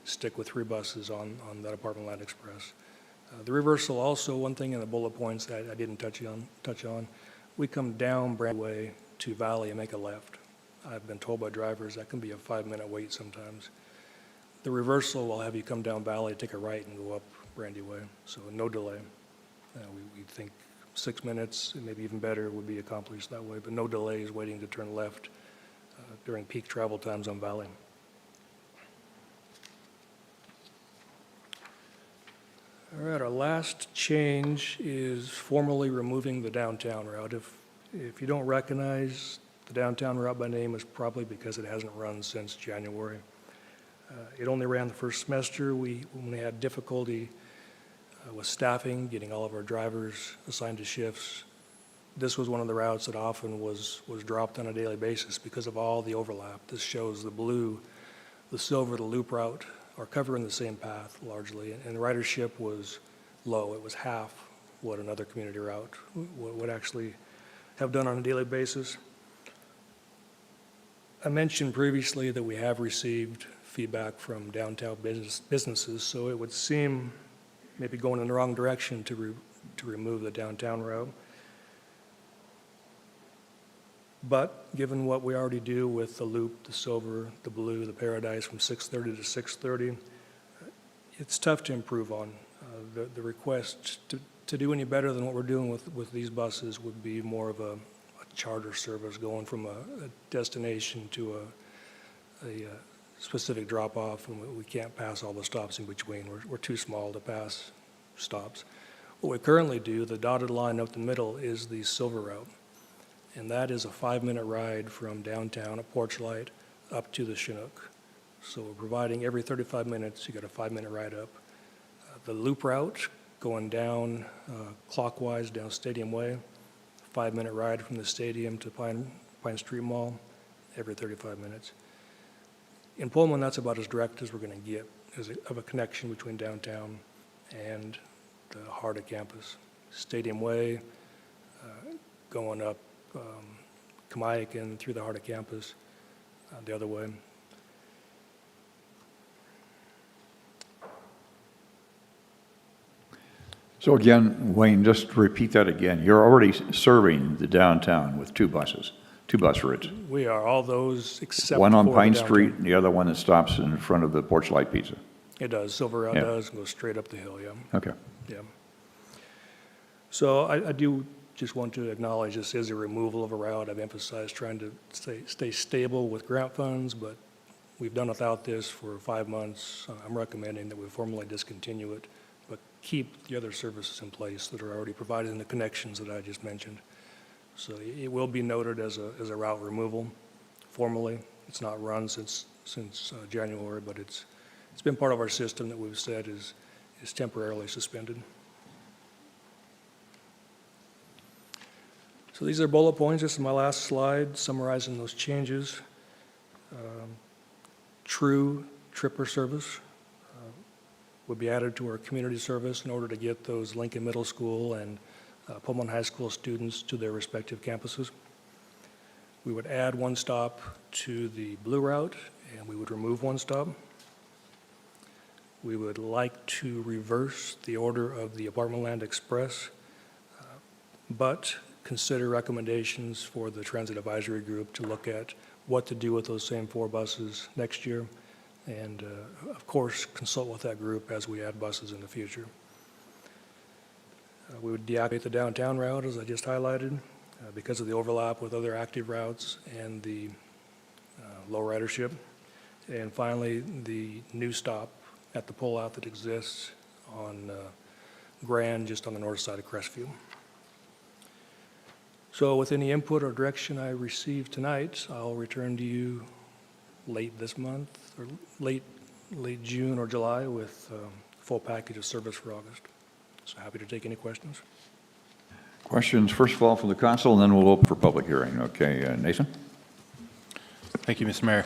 stick with 3 buses on that Apartment Land Express. The reversal also, one thing in the bullet points that I didn't touch on, we come down Brandway to Valley and make a left. I've been told by drivers that can be a 5-minute wait sometimes. The reversal will have you come down Valley, take a right, and go up Brandyway, so no delay. We think 6 minutes, and maybe even better, would be accomplished that way, but no delays waiting to turn left during peak travel times on Valley. All right, our last change is formally removing the downtown route. If you don't recognize the downtown route by name, it's probably because it hasn't run since January. It only ran the first semester. When we had difficulty with staffing, getting all of our drivers assigned to shifts, this was one of the routes that often was dropped on a daily basis because of all the overlap. This shows the blue, the silver, the loop route are covering the same path largely, and the ridership was low. It was half what another community route would actually have done on a daily basis. I mentioned previously that we have received feedback from downtown businesses, so it would seem maybe going in the wrong direction to remove the downtown route. But given what we already do with the loop, the silver, the blue, the paradise from 6:30 to 6:30, it's tough to improve on. The request to do any better than what we're doing with these buses would be more of a charter service going from a destination to a specific drop-off, and we can't pass all the stops in between. We're too small to pass stops. What we currently do, the dotted line up the middle, is the silver route, and that is a 5-minute ride from downtown at Porchlight up to the Chinook. So we're providing every 35 minutes, you got a 5-minute ride up. The loop route going down clockwise down Stadium Way, 5-minute ride from the stadium to Pine Street Mall every 35 minutes. In Pullman, that's about as direct as we're going to get of a connection between downtown and the heart of campus. Stadium Way, going up Kamiakin through the heart of campus, the other way. So again, Wayne, just to repeat that again. You're already serving the downtown with 2 buses, 2 bus routes. We are, all those except One on for the Pine downtown. Street and the other one that stops in front of the Porchlight Pizza. It does, Silver Route Yeah. does, and goes straight up the hill, yeah. Okay. Yeah. So I do just want to acknowledge this is a removal of a route. I've emphasized trying to stay stable with grant funds, but we've done without this for 5 months. I'm recommending that we formally discontinue it, but keep the other services in place that are already provided in the connections that I just mentioned. So it will be noted as a route removal formally. It's not run since January, but it's been part of our system that we've said is temporarily suspended. So these are bullet points. This is my last slide summarizing those changes. True tripper service would be added to our community service in order to get those Lincoln Middle School and Pullman High School students to their respective campuses. We would add 1 stop to the blue route, and we would remove 1 stop. We would like to reverse the order of the Apartment Land Express, but consider recommendations for the Transit Advisory Group to look at what to do with those same 4 buses next year, and of course consult with that group as we add buses in the future. We would deactivate the downtown route, as I just highlighted, because of the overlap with other active routes and the low ridership. And finally, the new stop at the pullout that exists on Grand, just on the north side of Crestview. So with any input or direction I receive tonight, I'll return to you late this month, or late June or July, with a full package of service for August. So happy to take any questions. Questions, first of all, from the council, and then we'll open for public hearing. Okay, Nathan? Thank you, Mr. Mayor.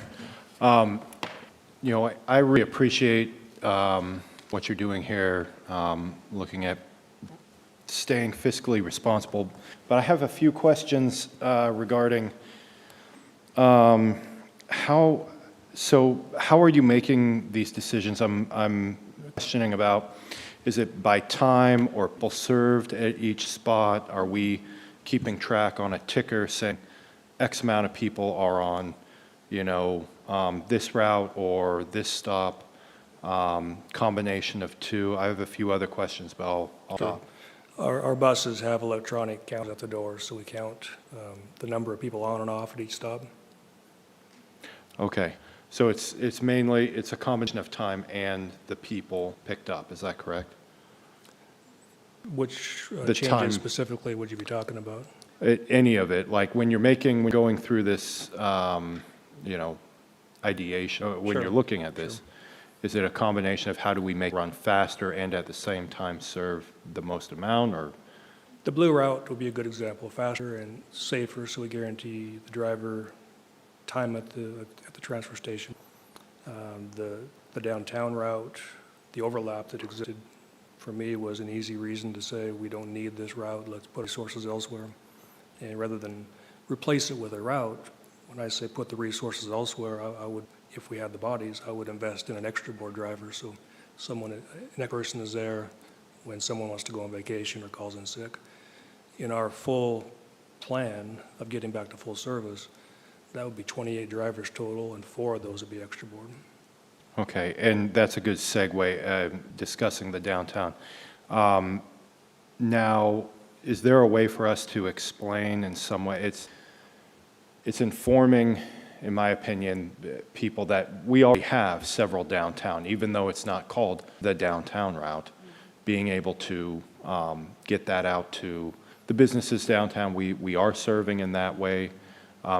I really appreciate what you're doing here, looking at staying fiscally responsible. But I have a few questions regarding how are you making these decisions? I'm questioning about, is it by time or people served at each spot? Are we keeping track on a ticker saying X amount of people are on, this route or this stop? Combination of two. I have a few other questions, but I'll stop. Our buses have electronic counters at the door, so we count the number of people on and off at each stop. Okay, so it's mainly, it's a combination of time and the people picked up, is that correct? Which The time. changes specifically would you be talking about? Any of it, like when you're going through this, ideation, when Sure. you're looking at this, is it a combination of how do we make it run faster and at the same time serve the most amount, or? The blue route would be a good example, faster and safer, so we guarantee the driver time at the transfer station. The downtown route, the overlap that existed, for me, was an easy reason to say, we don't need this route, let's put resources elsewhere. And rather than replace it with a route, when I say put the resources elsewhere, I would, if we had the bodies, I would invest in an extra board driver, so an person is there when someone wants to go on vacation or calls in sick. In our full plan of getting back to full service, that would be 28 drivers total, and 4 of those would be extra board. Okay, and that's a good segue, discussing the downtown. Now, is there a way for us to explain in some way, it's informing, in my opinion, people that we already have several downtown, even though it's not called the downtown route, being able to get that out to the businesses downtown we are serving in that way.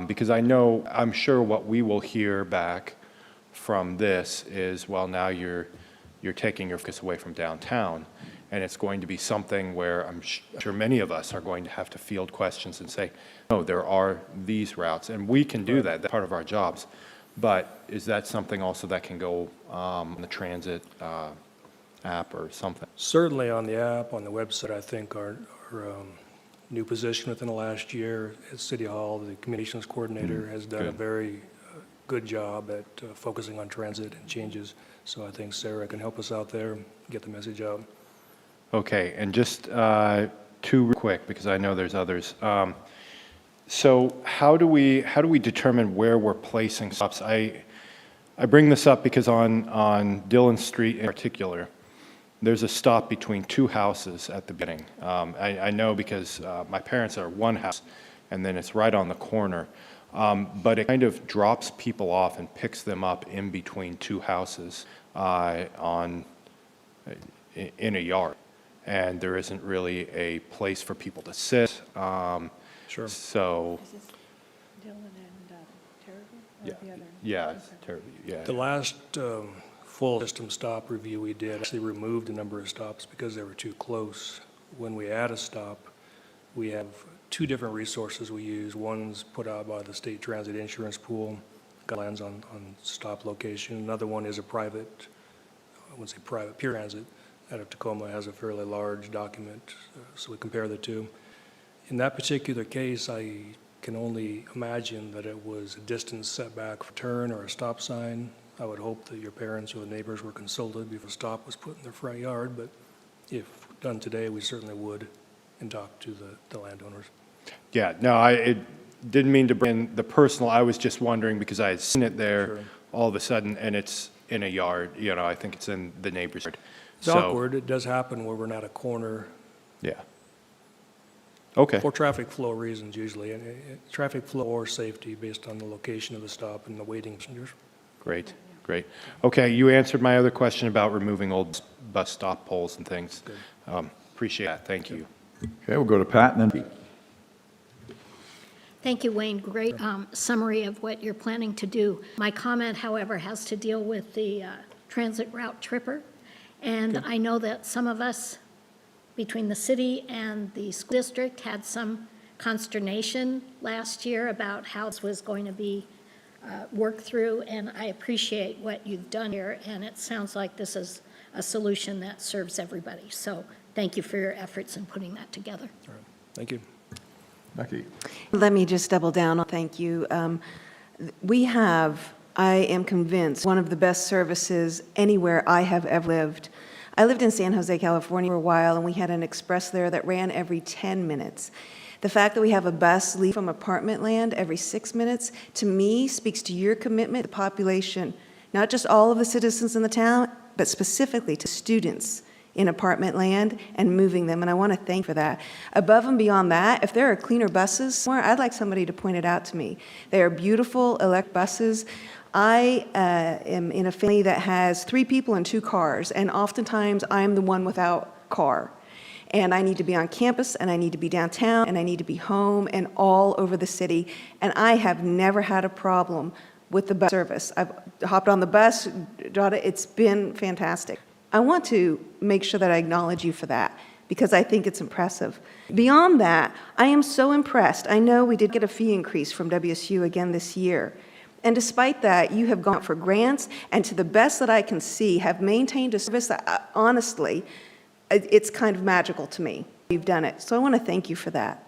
Because I'm sure what we will hear back from this is, well, now you're taking your focus away from downtown, and it's going to be something where I'm sure many of us are going to have to field questions and say, no, there are these routes, and we can do that. That's part of our jobs. But is that something also that can go on the transit app or something? Certainly on the app, on the website, I think our new position within the last year at City Hall, the communications coordinator has done a Good. very good job at focusing on transit and changes. So I think Sarah can help us out there, get the message out. Okay, and just two real quick, because I know there's others. So how do we determine where we're placing stops? I bring this up because on Dillon Street in particular, there's a stop between 2 houses at the beginning. I know because my parents are one house, and then it's right on the corner. But it kind of drops people off and picks them up in between 2 houses in a yard. And there isn't really a place for people to sit. Sure. So, Is this Dylan and Terrible? yeah, Or the other? yeah, it's terrible, yeah. The last full system stop review we did actually removed a number of stops because they were too close. When we add a stop, we have 2 different resources we use. One's put out by the State Transit Insurance Pool, guidelines on stop location. Another one is a private, I wouldn't say private, Pure Transit out of Tacoma has a fairly large document, so we compare the 2. In that particular case, I can only imagine that it was a distance setback for turn or a stop sign. I would hope that your parents or the neighbors were consulted before the stop was put in their front yard, but if done today, we certainly would and talk to the landowners. Yeah, no, it didn't mean to bring in the personal. I was just wondering because I had seen it there Sure. all of a sudden, and it's in a yard. I think it's in the neighbor's yard. It's awkward. It does happen where we're not a corner Yeah. Okay. for traffic flow reasons usually, and traffic flow or safety based on the location of the stop and the waiting passengers. Great, great. Okay, you answered my other question about removing old bus stop poles and things. Appreciate that. Thank you. Okay, we'll go to Pat and then Pete. Thank you, Wayne. Great summary of what you're planning to do. My comment, however, has to deal with the transit route tripper. And I know that some of us, between the city and the school district, had some consternation last year about how this was going to be worked through, and I appreciate what you've done here, and it sounds like this is a solution that serves everybody. So thank you for your efforts in putting that together. All right. Thank you. Becky. Let me just double down on thank you. We have, I am convinced, one of the best services anywhere I have ever lived. I lived in San Jose, California for a while, and we had an express there that ran every 10 minutes. The fact that we have a bus leave from apartment land every 6 minutes, to me, speaks to your commitment to the population, not just all of the citizens in the town, but specifically to students in apartment land and moving them, and I want to thank you for that. Above and beyond that, if there are cleaner buses somewhere, I'd like somebody to point it out to me. They are beautiful electric buses. I am in a family that has 3 people and 2 cars, and oftentimes I'm the one without car. And I need to be on campus, and I need to be downtown, and I need to be home and all over the city, and I have never had a problem with the bus service. I've hopped on the bus, it's been fantastic. I want to make sure that I acknowledge you for that, because I think it's impressive. Beyond that, I am so impressed. I know we did get a fee increase from WSU again this year. And despite that, you have gone for grants, and to the best that I can see, have maintained a service that, honestly, it's kind of magical to me. You've done it. So I want to thank you for that.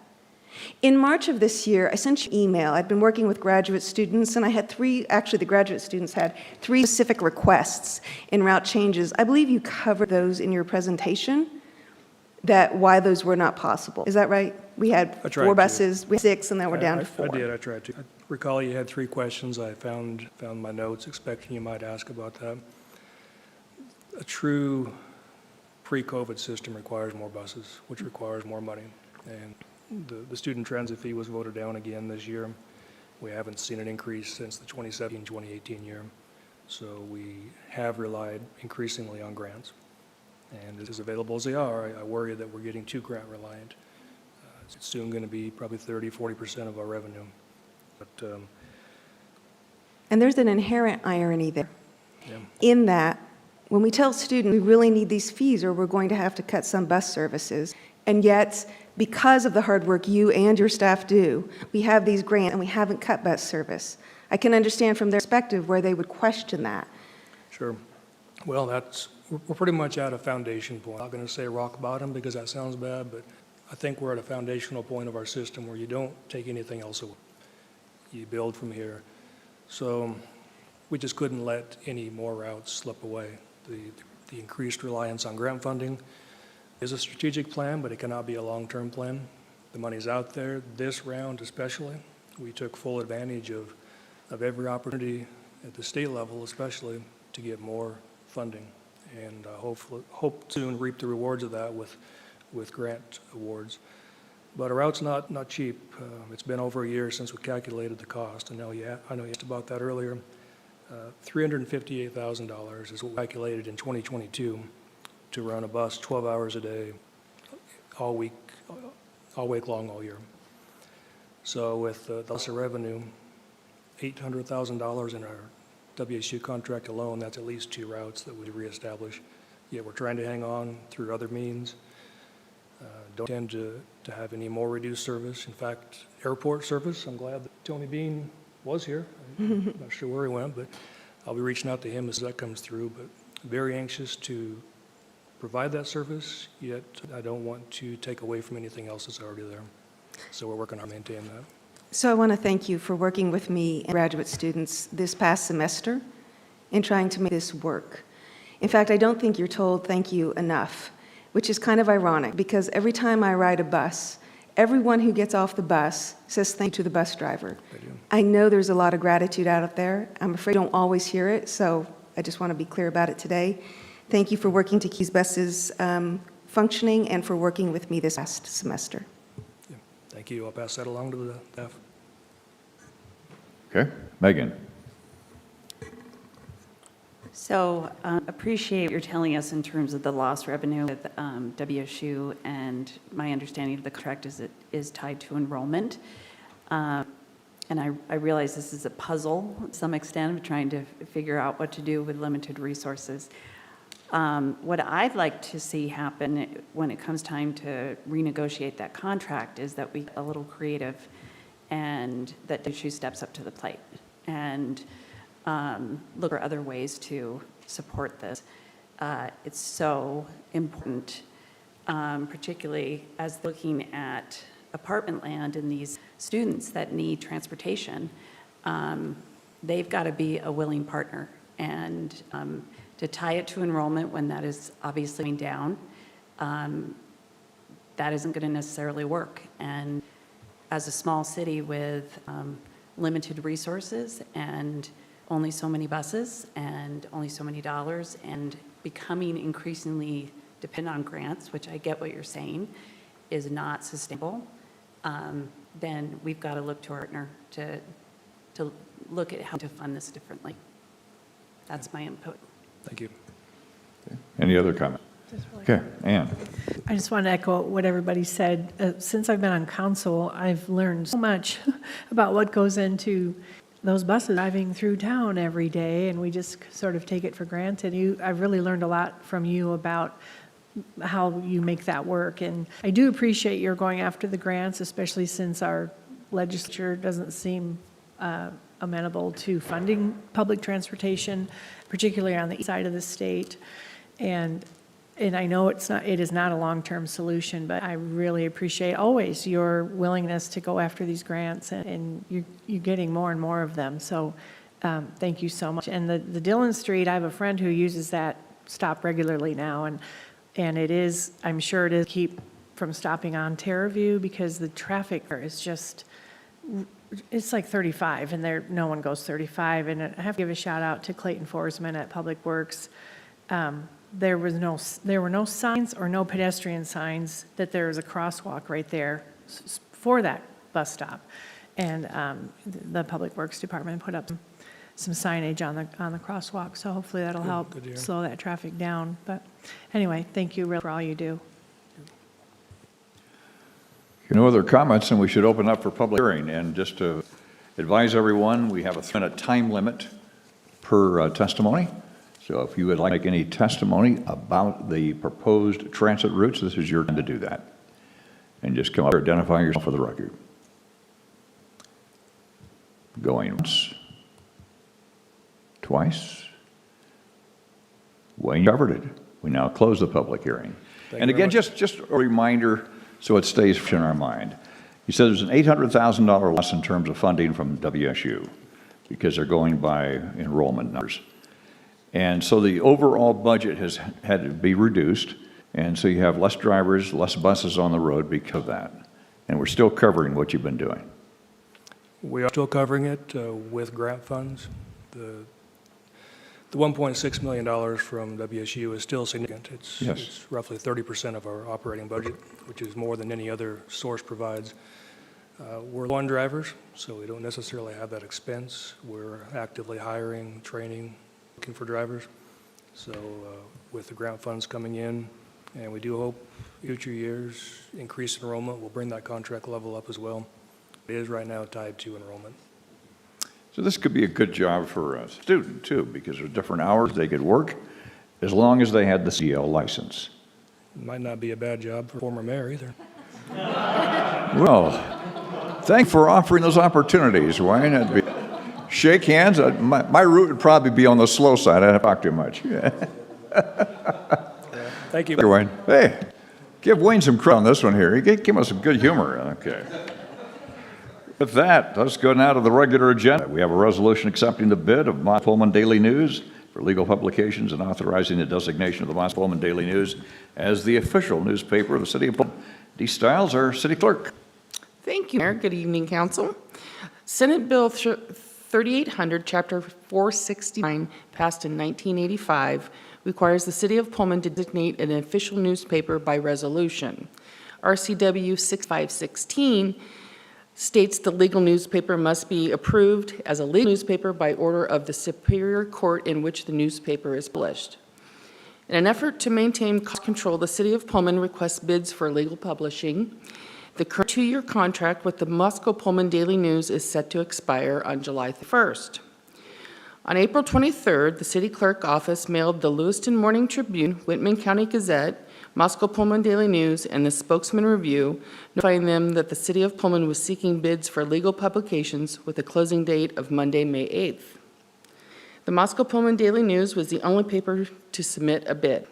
In March of this year, I sent you an email. I'd been working with graduate students, and I had 3, actually the graduate students had 3 specific requests in route changes. I believe you covered those in your presentation, that why those were not possible. Is that right? We had I tried 4 to. buses, we had 6, and then we're down to 4. I did, I tried to. I recall you had 3 questions. I found my notes, expecting you might ask about that. A true pre-COVID system requires more buses, which requires more money. And the student transit fee was voted down again this year. We haven't seen an increase since the 2017-2018 year. So we have relied increasingly on grants. And as available as they are, I worry that we're getting too grant reliant. It's soon going to be probably 30-40% of our revenue. But And there's an inherent irony there, yeah. in that when we tell students we really need these fees or we're going to have to cut some bus services, and yet because of the hard work you and your staff do, we have these grants and we haven't cut bus service. I can understand from their perspective where they would question that. Sure. Well, we're pretty much at a foundation point. I'm not going to say rock bottom because that sounds bad, but I think we're at a foundational point of our system where you don't take anything else away. You build from here. So we just couldn't let any more routes slip away. The increased reliance on grant funding is a strategic plan, but it cannot be a long-term plan. The money's out there. This round especially, we took full advantage of every opportunity at the state level especially to get more funding, and hope soon reap the rewards of that with grant awards. But our route's not cheap. It's been over a year since we calculated the cost, and I know you asked about that earlier. $358,000 is what we calculated in 2022 to run a bus 12 hours a day, all week long, all year. So with the loss of revenue, $800,000 in our WSU contract alone, that's at least 2 routes that we reestablish. Yet we're trying to hang on through other means. Don't intend to have any more reduced service. In fact, airport service, I'm glad that Tony Bean was here. I'm not sure where he went, but I'll be reaching out to him as that comes through. But very anxious to provide that service, yet I don't want to take away from anything else that's already there. So we're working on maintaining that. So I want to thank you for working with me and graduate students this past semester in trying to make this work. In fact, I don't think you're told thank you enough, which is kind of ironic because every time I ride a bus, everyone who gets off the bus says thank you to the bus driver. I know there's a lot of gratitude out there. I'm afraid you don't always hear it, so I just want to be clear about it today. Thank you for working to keep these buses functioning and for working with me this past semester. Yeah. Thank you. I'll pass that along to the staff. Okay, Megan. So appreciate what you're telling us in terms of the lost revenue with WSU, and my understanding of the contract is it is tied to enrollment. And I realize this is a puzzle to some extent of trying to figure out what to do with limited resources. What I'd like to see happen when it comes time to renegotiate that contract is that we get a little creative and that WSU steps up to the plate and look for other ways to support this. It's so important, particularly as looking at apartment land and these students that need transportation. they've got to be a willing partner. And to tie it to enrollment when that is obviously going down, that isn't going to necessarily work. And as a small city with limited resources and only so many buses and only so many dollars and becoming increasingly dependent on grants, which I get what you're saying, is not sustainable, then we've got to look to our partner to look at how to fund this differently. That's my input. Thank you. Any other comment? Okay, Ann. I just want to echo what everybody said. Since I've been on council, I've learned so much about what goes into those buses driving through town every day, and we just sort of take it for granted. I've really learned a lot from you about how you make that work, and I do appreciate your going after the grants, especially since our legislature doesn't seem amenable to funding public transportation, particularly on the east side of the state. And I know it is not a long-term solution, but I really appreciate always your willingness to go after these grants, and you're getting more and more of them. So thank you so much. And the Dillon Street, I have a friend who uses that stop regularly now, and it is, I'm sure it is, keep from stopping on Terraview because the traffic there is just, it's like 35, and there no one goes 35. And I have to give a shout out to Clayton Forsman at Public Works. There were no signs or no pedestrian signs that there was a crosswalk right there for that bus stop, and the Public Works Department put up some signage on the crosswalk. So hopefully that'll help slow that traffic down. But anyway, thank you really for all you do. No other comments, and we should open up for public hearing. And just to advise everyone, we have a 3-minute time limit per testimony. So if you would like to make any testimony about the proposed transit routes, this is your time to do that. And just come up and identify yourself for the record. Going once, twice. Wayne covered it. We now close the public hearing. And again, just a reminder so it stays in our mind. He said there's an $800,000 loss in terms of funding from WSU because they're going by enrollment numbers. And so the overall budget has had to be reduced, and so you have less drivers, less buses on the road because of that. And we're still covering what you've been doing. We are still covering it with grant funds. The $1.6 million from WSU is still significant. It's roughly 30% of our operating budget, which is more than any other source provides. We're low on drivers, so we don't necessarily have that expense. We're actively hiring, training, looking for drivers. So with the grant funds coming in, and we do hope future years increased enrollment will bring that contract level up as well. It is right now tied to enrollment. So this could be a good job for a student too, because there's different hours they could work as long as they had the CL license. It might not be a bad job for former mayor either. Well, thank you for offering those opportunities, Wayne. That'd be, shake hands. My route would probably be on the slow side. I don't talk too much. Thank you. Wayne. Hey, give Wayne some credit on this one here. He gave us some good humor. Okay. With that, let's go now to the regular agenda. We have a resolution accepting the bid of Pullman Daily News for legal publications and authorizing the designation of the Pullman Daily News as the official newspaper of the city of Pullman. Dee Stiles, our city clerk. Thank you, Mayor. Good evening, Council. Senate Bill 3800, Chapter 469, passed in 1985, requires the city of Pullman to designate an official newspaper by resolution. RCW 6516 states the legal newspaper must be approved as a legal newspaper by order of the Superior Court in which the newspaper is published. In an effort to maintain cost control, the City of Pullman requests bids for legal publishing. The current 2-year contract with the Moscow Pullman Daily News is set to expire on July 1st. On April 23rd, the City Clerk Office mailed the Lewiston Morning Tribune, Whitman County Gazette, Moscow Pullman Daily News, and the Spokesman Review, notifying them that the City of Pullman was seeking bids for legal publications with a closing date of Monday, May 8th. The Moscow Pullman Daily News was the only paper to submit a bid.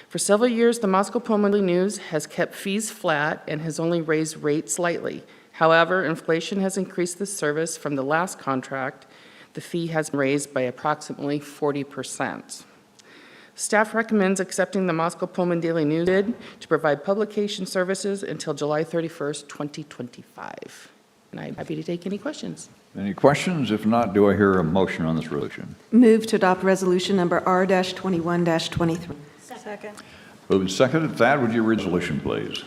For several years, the Moscow Pullman Daily News has kept fees flat and has only raised rates slightly. However, inflation has increased this service from the last contract. The fee has been raised by approximately 40%. Staff recommends accepting the Moscow Pullman Daily News bid to provide publication services until July 31st, 2025. And I'm happy to take any questions. Any questions? If not, do I hear a motion on this resolution? Move to adopt resolution number R-21-23. Second. Moved and seconded. Thad, would you read the resolution, please?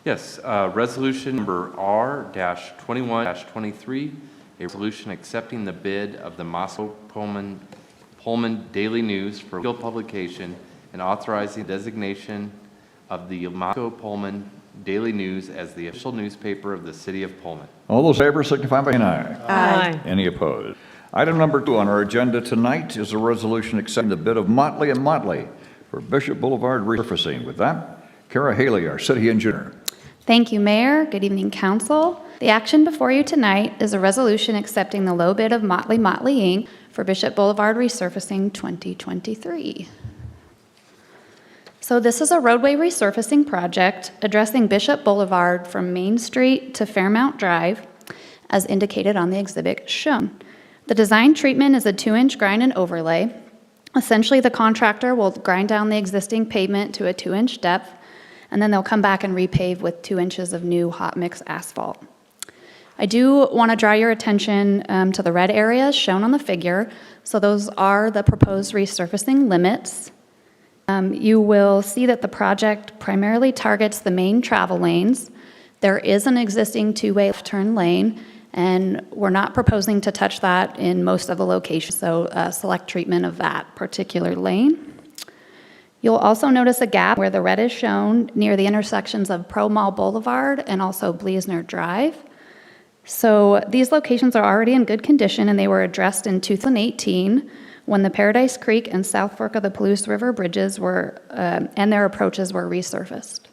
Yes, resolution number R-21-23, a resolution accepting the bid of the Moscow Pullman Daily News for legal publication and authorizing designation of the Moscow Pullman Daily News as the official newspaper of the city of Pullman. All those in favor signify by saying aye. Aye. Any opposed? Item number 2 on our agenda tonight is a resolution accepting the bid of Motley & Motley for Bishop Boulevard resurfacing. With that, Kara Haley, our city engineer. Thank you, Mayor. Good evening, Council. The action before you tonight is a resolution accepting the low bid of Motley Inc. for Bishop Boulevard resurfacing 2023. So this is a roadway resurfacing project addressing Bishop Boulevard from Main Street to Fairmount Drive, as indicated on the exhibit shown. The design treatment is a 2-inch grind and overlay. Essentially, the contractor will grind down the existing pavement to a 2-inch depth, and then they'll come back and repave with 2 inches of new hot mix asphalt. I do want to draw your attention to the red areas shown on the figure. So those are the proposed resurfacing limits. You will see that the project primarily targets the main travel lanes. There is an existing 2-way left turn lane, and we're not proposing to touch that in most of the locations, so select treatment of that particular lane. You'll also notice a gap where the red is shown near the intersections of Pro Mall Boulevard and also Bleasner Drive. So these locations are already in good condition, and they were addressed in 2018 when the Paradise Creek and South Fork of the Palouse River bridges were and their approaches were resurfaced.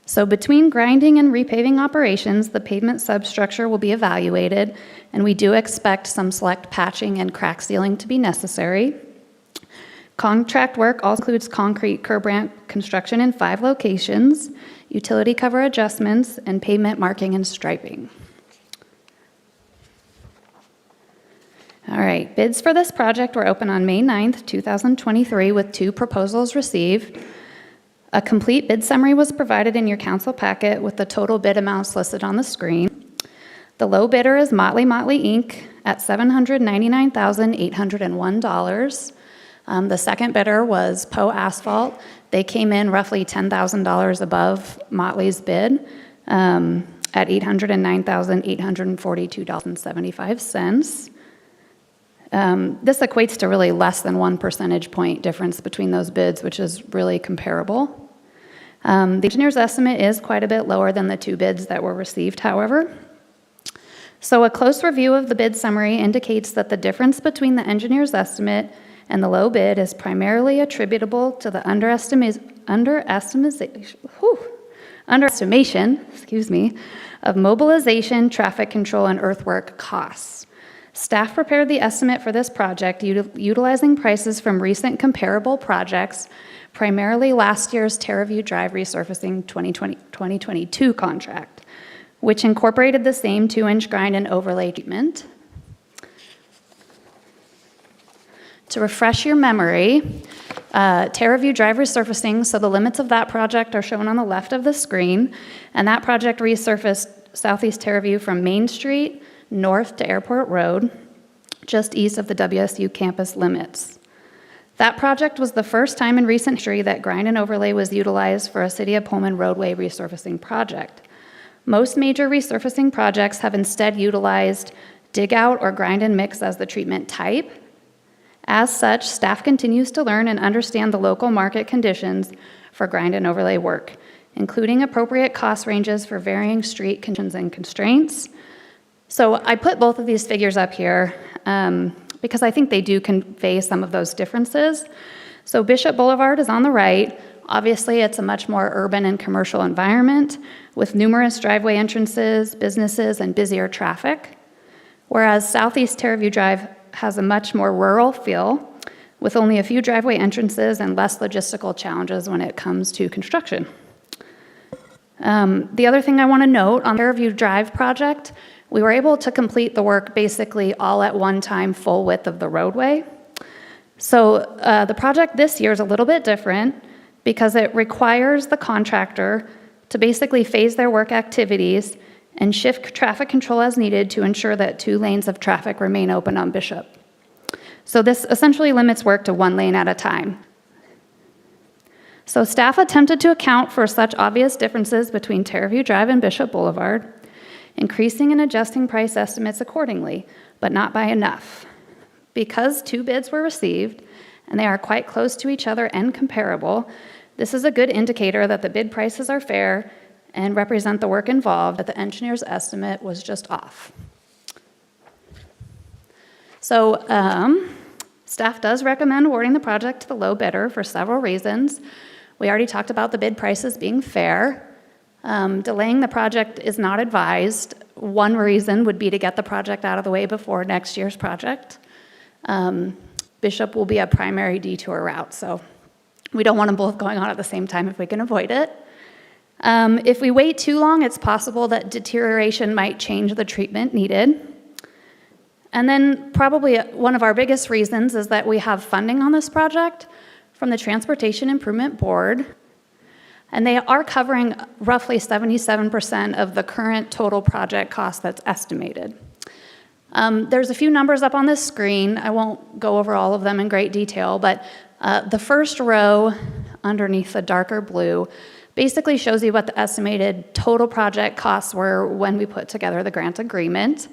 So between grinding and repaving operations, the pavement substructure will be evaluated, and we do expect some select patching and crack sealing to be necessary. Contract work also includes concrete curb ramp construction in 5 locations, utility cover adjustments, and pavement marking and striping. All right, bids for this project were open on May 9th, 2023, with 2 proposals received. A complete bid summary was provided in your council packet with the total bid amounts listed on the screen. The low bidder is Motley Inc. at $799,801. The second bidder was Poe Asphalt. They came in roughly $10,000 above Motley's bid at $809,842.75. This equates to really less than 1 percentage point difference between those bids, which is really comparable. The engineer's estimate is quite a bit lower than the 2 bids that were received, however. So a close review of the bid summary indicates that the difference between the engineer's estimate and the low bid is primarily attributable to the underestimation of mobilization, traffic control, and earthwork costs. Staff prepared the estimate for this project utilizing prices from recent comparable projects, primarily last year's Terraview Drive resurfacing 2022 contract, which incorporated the same 2-inch grind and overlay treatment. To refresh your memory, Terraview Drive resurfacing, so the limits of that project are shown on the left of the screen, and that project resurfaced Southeast Terraview from Main Street north to Airport Road, just east of the WSU campus limits. That project was the first time in recent history that grind and overlay was utilized for a City of Pullman roadway resurfacing project. Most major resurfacing projects have instead utilized dig out or grind and mix as the treatment type. As such, staff continues to learn and understand the local market conditions for grind and overlay work, including appropriate cost ranges for varying street conditions and constraints. So I put both of these figures up here because I think they do convey some of those differences. So Bishop Boulevard is on the right. Obviously, it's a much more urban and commercial environment with numerous driveway entrances, businesses, and busier traffic, whereas Southeast Terraview Drive has a much more rural feel with only a few driveway entrances and less logistical challenges when it comes to construction. The other thing I want to note on the Fairview Drive project, we were able to complete the work basically all at one time, full width of the roadway. So the project this year is a little bit different because it requires the contractor to basically phase their work activities and shift traffic control as needed to ensure that 2 lanes of traffic remain open on Bishop. So this essentially limits work to 1 lane at a time. So staff attempted to account for such obvious differences between Fairview Drive and Bishop Boulevard, increasing and adjusting price estimates accordingly, but not by enough. Because 2 bids were received, and they are quite close to each other and comparable, this is a good indicator that the bid prices are fair and represent the work involved, that the engineer's estimate was just off. So staff does recommend awarding the project to the low bidder for several reasons. We already talked about the bid prices being fair. Delaying the project is not advised. One reason would be to get the project out of the way before next year's project. Bishop will be a primary detour route, so we don't want them both going on at the same time if we can avoid it. If we wait too long, it's possible that deterioration might change the treatment needed. And then probably one of our biggest reasons is that we have funding on this project from the Transportation Improvement Board, and they are covering roughly 77% of the current total project cost that's estimated. There's a few numbers up on this screen. I won't go over all of them in great detail, but the first row underneath the darker blue basically shows you what the estimated total project costs were when we put together the grant agreement.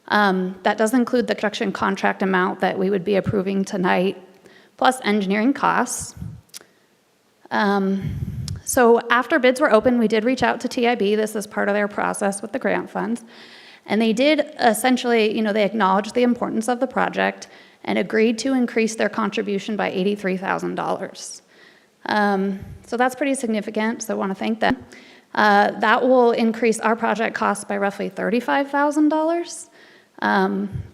That does include the construction contract amount that we would be approving tonight, plus engineering costs. So after bids were open, we did reach out to TIB. This is part of their process with the grant funds. And they did essentially, they acknowledged the importance of the project and agreed to increase their contribution by $83,000. So that's pretty significant, so I want to thank them. That will increase our project costs by roughly $35,000,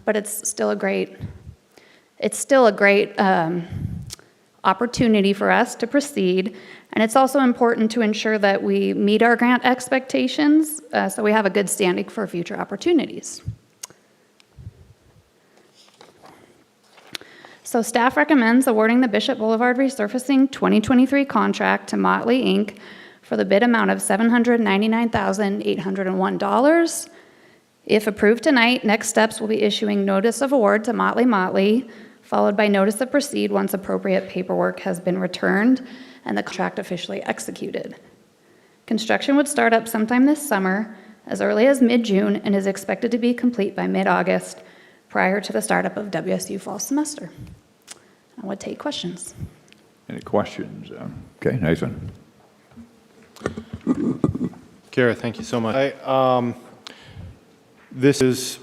but it's still a great opportunity for us to proceed. And it's also important to ensure that we meet our grant expectations so we have a good standing for future opportunities. So staff recommends awarding the Bishop Boulevard Resurfacing 2023 contract to Motley Inc. for the bid amount of $799,801. If approved tonight, next steps will be issuing notice of award to Motley, followed by notice of proceed once appropriate paperwork has been returned and the contract officially executed. Construction would start up sometime this summer, as early as mid-June, and is expected to be complete by mid-August, prior to the startup of WSU fall semester. I would take questions. Any questions? Okay, Nathan. Kara, thank you so much. This is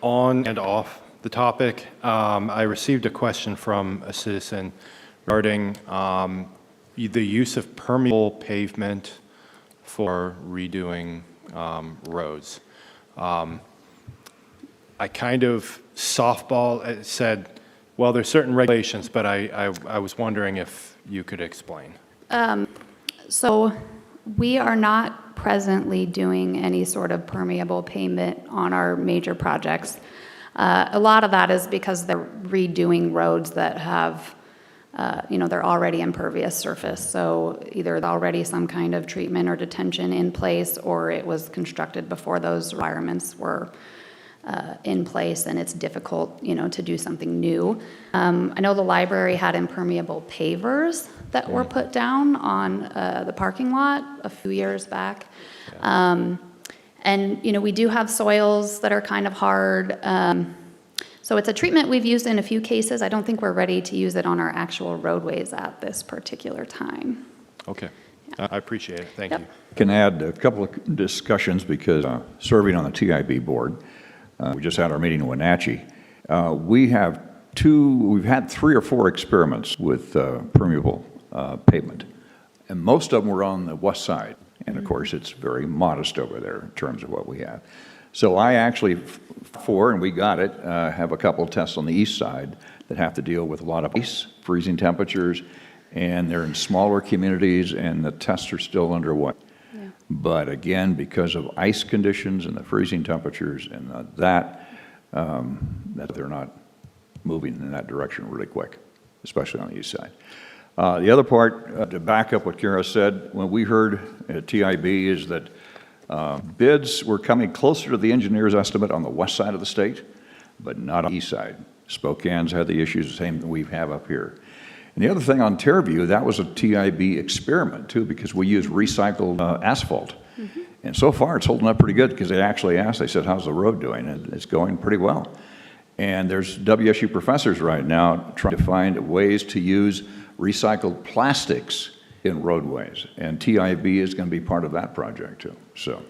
on and off the topic. I received a question from a citizen regarding the use of permeable pavement for redoing roads. I kind of softball said, well, there's certain regulations, but I was wondering if you could explain. So we are not presently doing any sort of permeable pavement on our major projects. A lot of that is because they're redoing roads that have, they're already impervious surface. So either already some kind of treatment or detention in place, or it was constructed before those requirements were in place, and it's difficult, to do something new. I know the library had impermeable pavers that were put down on the parking lot a few years back. And, we do have soils that are kind of hard. So it's a treatment we've used in a few cases. I don't think we're ready to use it on our actual roadways at this particular time. Okay. I appreciate it. Thank Yep. you. Can add a couple of discussions because serving on the TIB board, we just had our meeting in Wenatchee. We've had 3 or 4 experiments with permeable pavement, and most of them were on the west side. And of course, it's very modest over there in terms of what we have. So I actually, and we got it, have a couple of tests on the east side that have to deal with a lot of ice, freezing temperatures, and they're in smaller communities, and the tests are still underway. But again, because of ice conditions and the freezing temperatures and that they're not moving in that direction really quick, especially on the east side. The other part, to back up what Kara said, when we heard at TIB is that bids were coming closer to the engineer's estimate on the west side of the state, but not on the east side. Spokane's had the issues the same that we have up here. And the other thing on Terreview, that was a TIB experiment too, because we use recycled asphalt. Mm-hmm. And so far it's holding up pretty good because they actually asked, they said, how's the road doing? And it's going pretty well. And there's WSU professors right now trying to find ways to use recycled plastics in roadways. And TIB is going to be part of that project too. So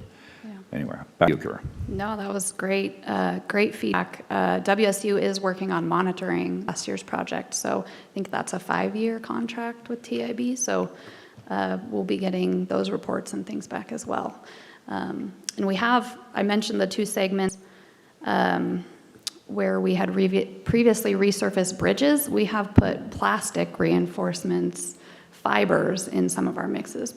anyway, back to you, Kara. No, that was great, great feedback. WSU is working on monitoring last year's project, so I think that's a 5-year contract with TIB, so we'll be getting those reports and things back as well. And we have, I mentioned the 2 segments where we had previously resurfaced bridges. We have put plastic reinforcements, fibers in some of our mixes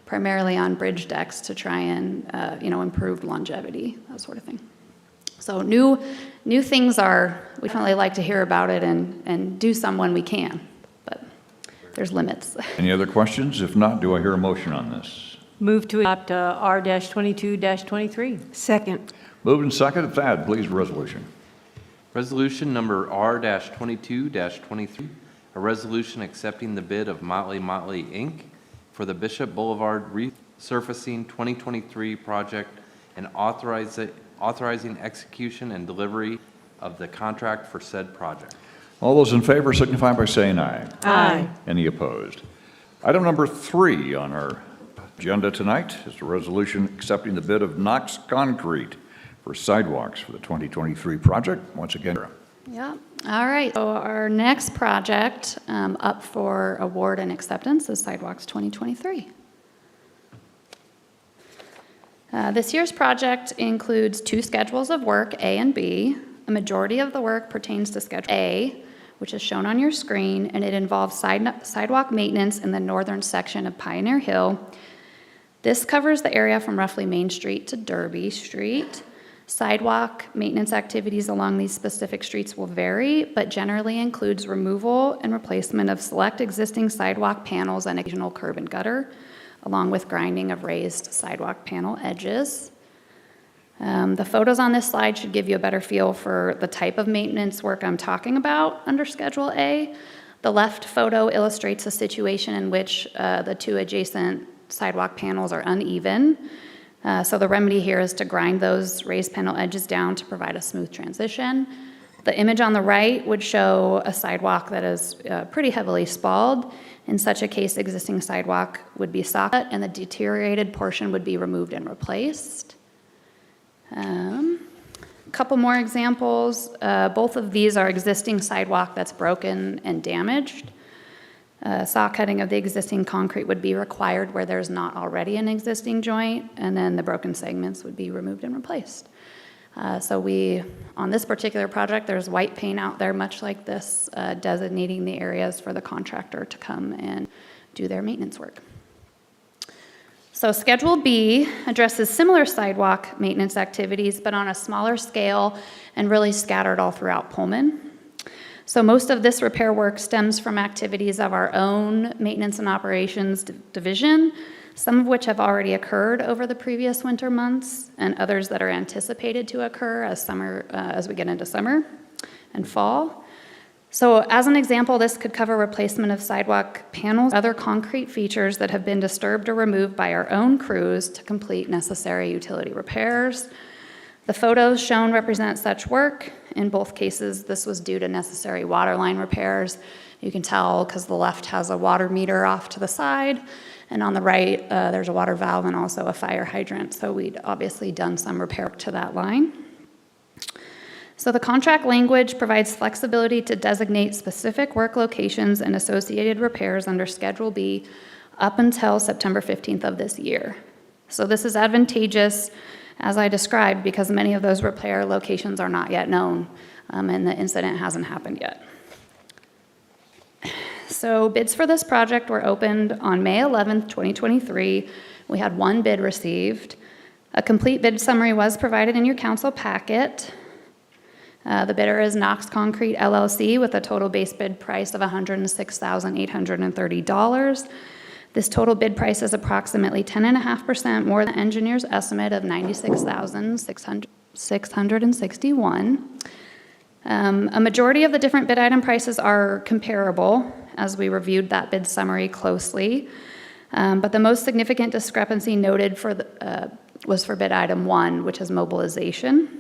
primarily on bridge decks to try and improve longevity, that sort of thing. So new things we definitely like to hear about it and do some when we can, but there's limits. Any other questions? If not, do I hear a motion on this? Move to adopt R-22-23. Second. Moved and seconded. Thad, please, resolution. Resolution number R-22-23, a resolution accepting the bid of Motley Motley, Inc. for the Bishop Boulevard Resurfacing 2023 project and authorizing execution and delivery of the contract for said project. All those in favor signify by saying aye. Aye. Any opposed? Item number 3 on our agenda tonight is a resolution accepting the bid of Knox Concrete for sidewalks for the 2023 project. Once again, Kara. Yeah, all right. So our next project up for award and acceptance is Sidewalks 2023. This year's project includes 2 schedules of work, A and B. A majority of the work pertains to Schedule A, which is shown on your screen, and it involves sidewalk maintenance in the northern section of Pioneer Hill. This covers the area from roughly Main Street to Derby Street. Sidewalk maintenance activities along these specific streets will vary, but generally includes removal and replacement of select existing sidewalk panels and occasional curb and gutter, along with grinding of raised sidewalk panel edges. The photos on this slide should give you a better feel for the type of maintenance work I'm talking about under Schedule A. The left photo illustrates a situation in which the 2 adjacent sidewalk panels are uneven. So the remedy here is to grind those raised panel edges down to provide a smooth transition. The image on the right would show a sidewalk that is pretty heavily spalled. In such a case, existing sidewalk would be socket and the deteriorated portion would be removed and replaced. A couple more examples. Both of these are existing sidewalk that's broken and damaged. Saw cutting of the existing concrete would be required where there's not already an existing joint, and then the broken segments would be removed and replaced. So on this particular project, there's white paint out there, much like this, designating the areas for the contractor to come and do their maintenance work. So Schedule B addresses similar sidewalk maintenance activities, but on a smaller scale and really scattered all throughout Pullman. So most of this repair work stems from activities of our own maintenance and operations division, some of which have already occurred over the previous winter months, and others that are anticipated to occur as we get into summer and fall. So as an example, this could cover replacement of sidewalk panels, other concrete features that have been disturbed or removed by our own crews to complete necessary utility repairs. The photos shown represent such work. In both cases, this was due to necessary water line repairs. You can tell because the left has a water meter off to the side, and on the right, there's a water valve and also a fire hydrant. So we'd obviously done some repair to that line. So the contract language provides flexibility to designate specific work locations and associated repairs under Schedule B up until September 15th of this year. So this is advantageous, as I described, because many of those repair locations are not yet known, and the incident hasn't happened yet. So bids for this project were opened on May 11th, 2023, We had one bid received. A complete bid summary was provided in your council packet. The bidder is Knox Concrete LLC with a total base bid price of $106,830. This total bid price is approximately 10.5% more than the engineer's estimate of $96,661. A majority of the different bid item prices are comparable as we reviewed that bid summary closely. But the most significant discrepancy noted was for bid item 1, which is mobilization.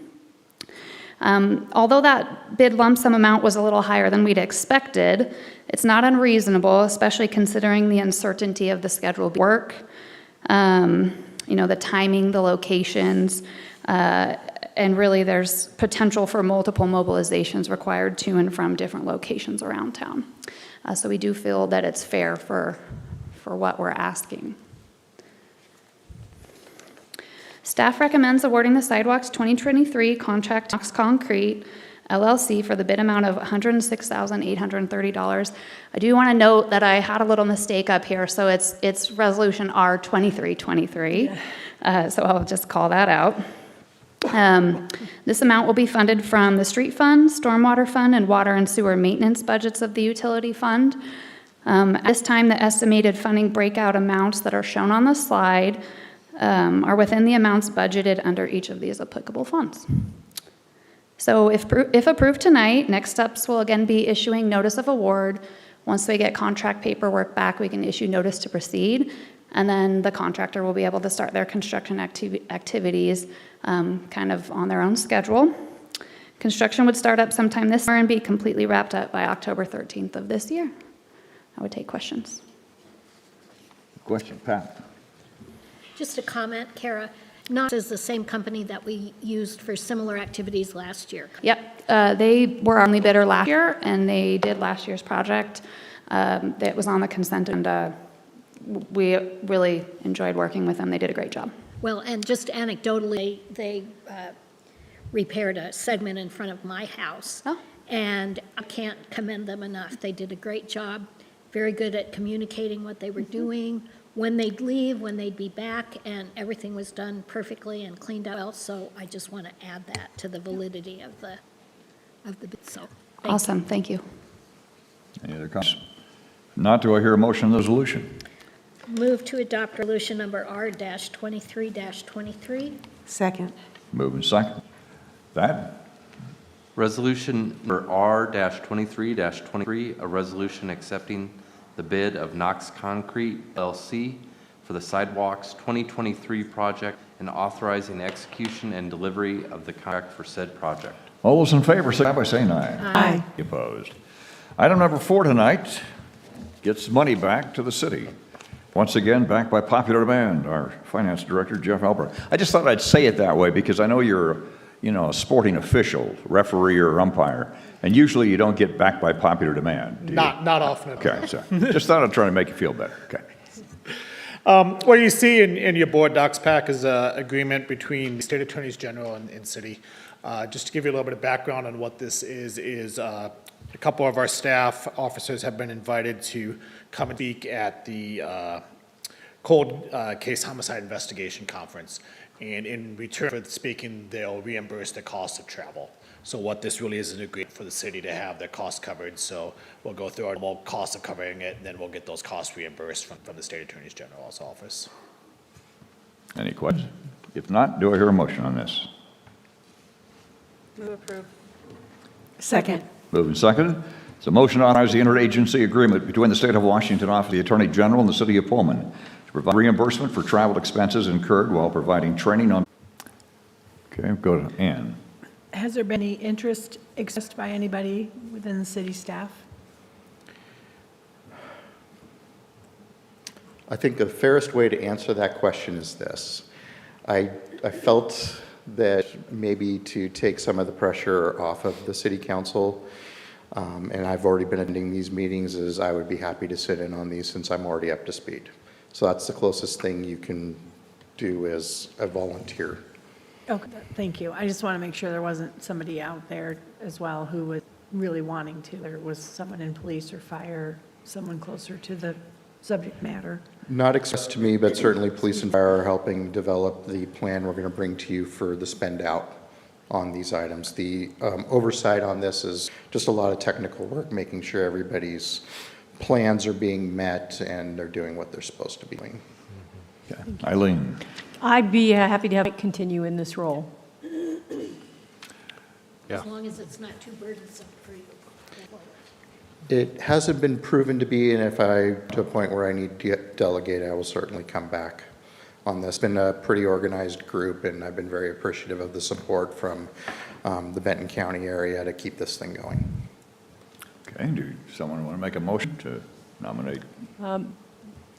Although that bid lump sum amount was a little higher than we'd expected, it's not unreasonable, especially considering the uncertainty of the scheduled work, the timing, the locations, and really there's potential for multiple mobilizations required to and from different locations around town. So we do feel that it's fair for what we're asking. Staff recommends awarding the Sidewalks 2023 contract to Knox Concrete LLC for the bid amount of $106,830. I do want to note that I had a little mistake up here, so it's Resolution R 2323. So I'll just call that out. This amount will be funded from the street fund, stormwater fund, and water and sewer maintenance budgets of the utility fund. At this time, the estimated funding breakout amounts that are shown on the slide are within the amounts budgeted under each of these applicable funds. So if approved tonight, next steps will again be issuing notice of award. Once we get contract paperwork back, we can issue notice to proceed, and then the contractor will be able to start their construction activities kind of on their own schedule. Construction would start up sometime this summer and be completely wrapped up by October 13th of this year. I would take questions. Question, Pat? Just a comment, Kara. Knox is the same company that we used for similar activities last year. Yep, they were our only bidder last year, and they did last year's project. That was on the consent, and we really enjoyed working with them. They did a great job. Well, and just anecdotally, they repaired a segment in front of my house. Oh. And I can't commend them enough. They did a great job, very good at communicating what they were doing, when they'd leave, when they'd be back, and everything was done perfectly and cleaned up well. So I just want to add that to the validity of the bid. So Awesome, thank you. Any other comments? Not, do I hear a motion on the resolution? Move to adopt resolution number R-23-23. Second. Moving second. That, Resolution number R-23-23, a resolution accepting the bid of Knox Concrete LLC for the Sidewalks 2023 project and authorizing execution and delivery of the contract for said project. all those in favor, say aye by saying aye. Aye. Opposed. Item number 4 tonight gets money back to the city. Once again, backed by popular demand, our finance director, Jeff Albert. I just thought I'd say it that way because I know you're, a sporting official, referee or umpire, and usually you don't get backed by popular demand. Do you? Not often. Okay, so just thought I'd try to make you feel better. Okay. What you see in your board docs pack is an agreement between the state attorneys general and city. Just to give you a little bit of background on what this is a couple of our staff officers have been invited to come and speak at the cold case homicide investigation conference. And in return for speaking, they'll reimburse the cost of travel. So what this really is an agreement for the city to have their costs covered. So we'll go through our normal cost of covering it, and then we'll get those costs reimbursed from the state attorney general's office. Any questions? If not, do I hear a motion on this? Move approve. Second. Moved and seconded. It's a motion to authorize the interagency agreement between the State of Washington Office of the Attorney General and the City of Pullman to provide reimbursement for travel expenses incurred while providing training on. Okay, go to Ann. Has there been any interest expressed by anybody within the city staff? I think the fairest way to answer that question is this. I felt that maybe to take some of the pressure off of the city council, and I've already been attending these meetings, is I would be happy to sit in on these since I'm already up to speed. So that's the closest thing you can do as a volunteer. Okay, thank you. I just want to make sure there wasn't somebody out there as well who was really wanting to. There was someone in police or fire, someone closer to the subject matter. Not expressed to me, but certainly police and fire are helping develop the plan we're going to bring to you for the spend out on these items. The oversight on this is just a lot of technical work, making sure everybody's plans are being met and they're doing what they're supposed to be doing. Okay. Eileen? I'd be happy to have it continue in this role. As long as it's not too burdensome for you. It hasn't been proven to be, and if to a point where I need to delegate, I will certainly come back on this. It's been a pretty organized group, and I've been very appreciative of the support from the Benton County area to keep this thing going. Okay, do someone want to make a motion to nominate?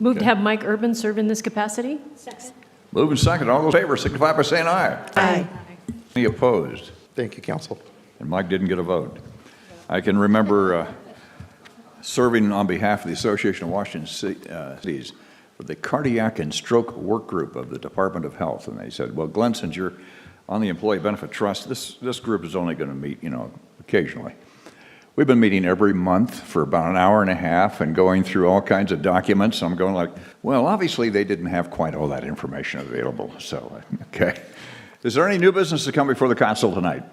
Move to have Mike Urban serve in this capacity? Second. Move and second. All those in favor signify by saying aye. Aye. Any opposed? Thank you, Council. And Mike didn't get a vote. I can remember serving on behalf of the Association of Washington Cities with the Cardiac and Stroke Work Group of the Department of Health. And they said, well, Glenn, since you're on the Employee Benefit Trust, this group is only going to meet, occasionally. We've been meeting every month for about an hour and a half and going through all kinds of documents. I'm going like, well, obviously they didn't have quite all that information available. So, okay. Is there any new business to come before the council tonight?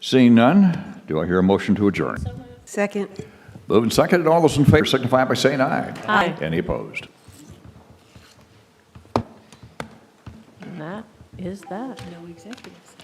Seeing none, do I hear a motion to adjourn? Second. Moved and seconded. All those in favor signify by saying aye. Aye. Any opposed? And that is that. No executives.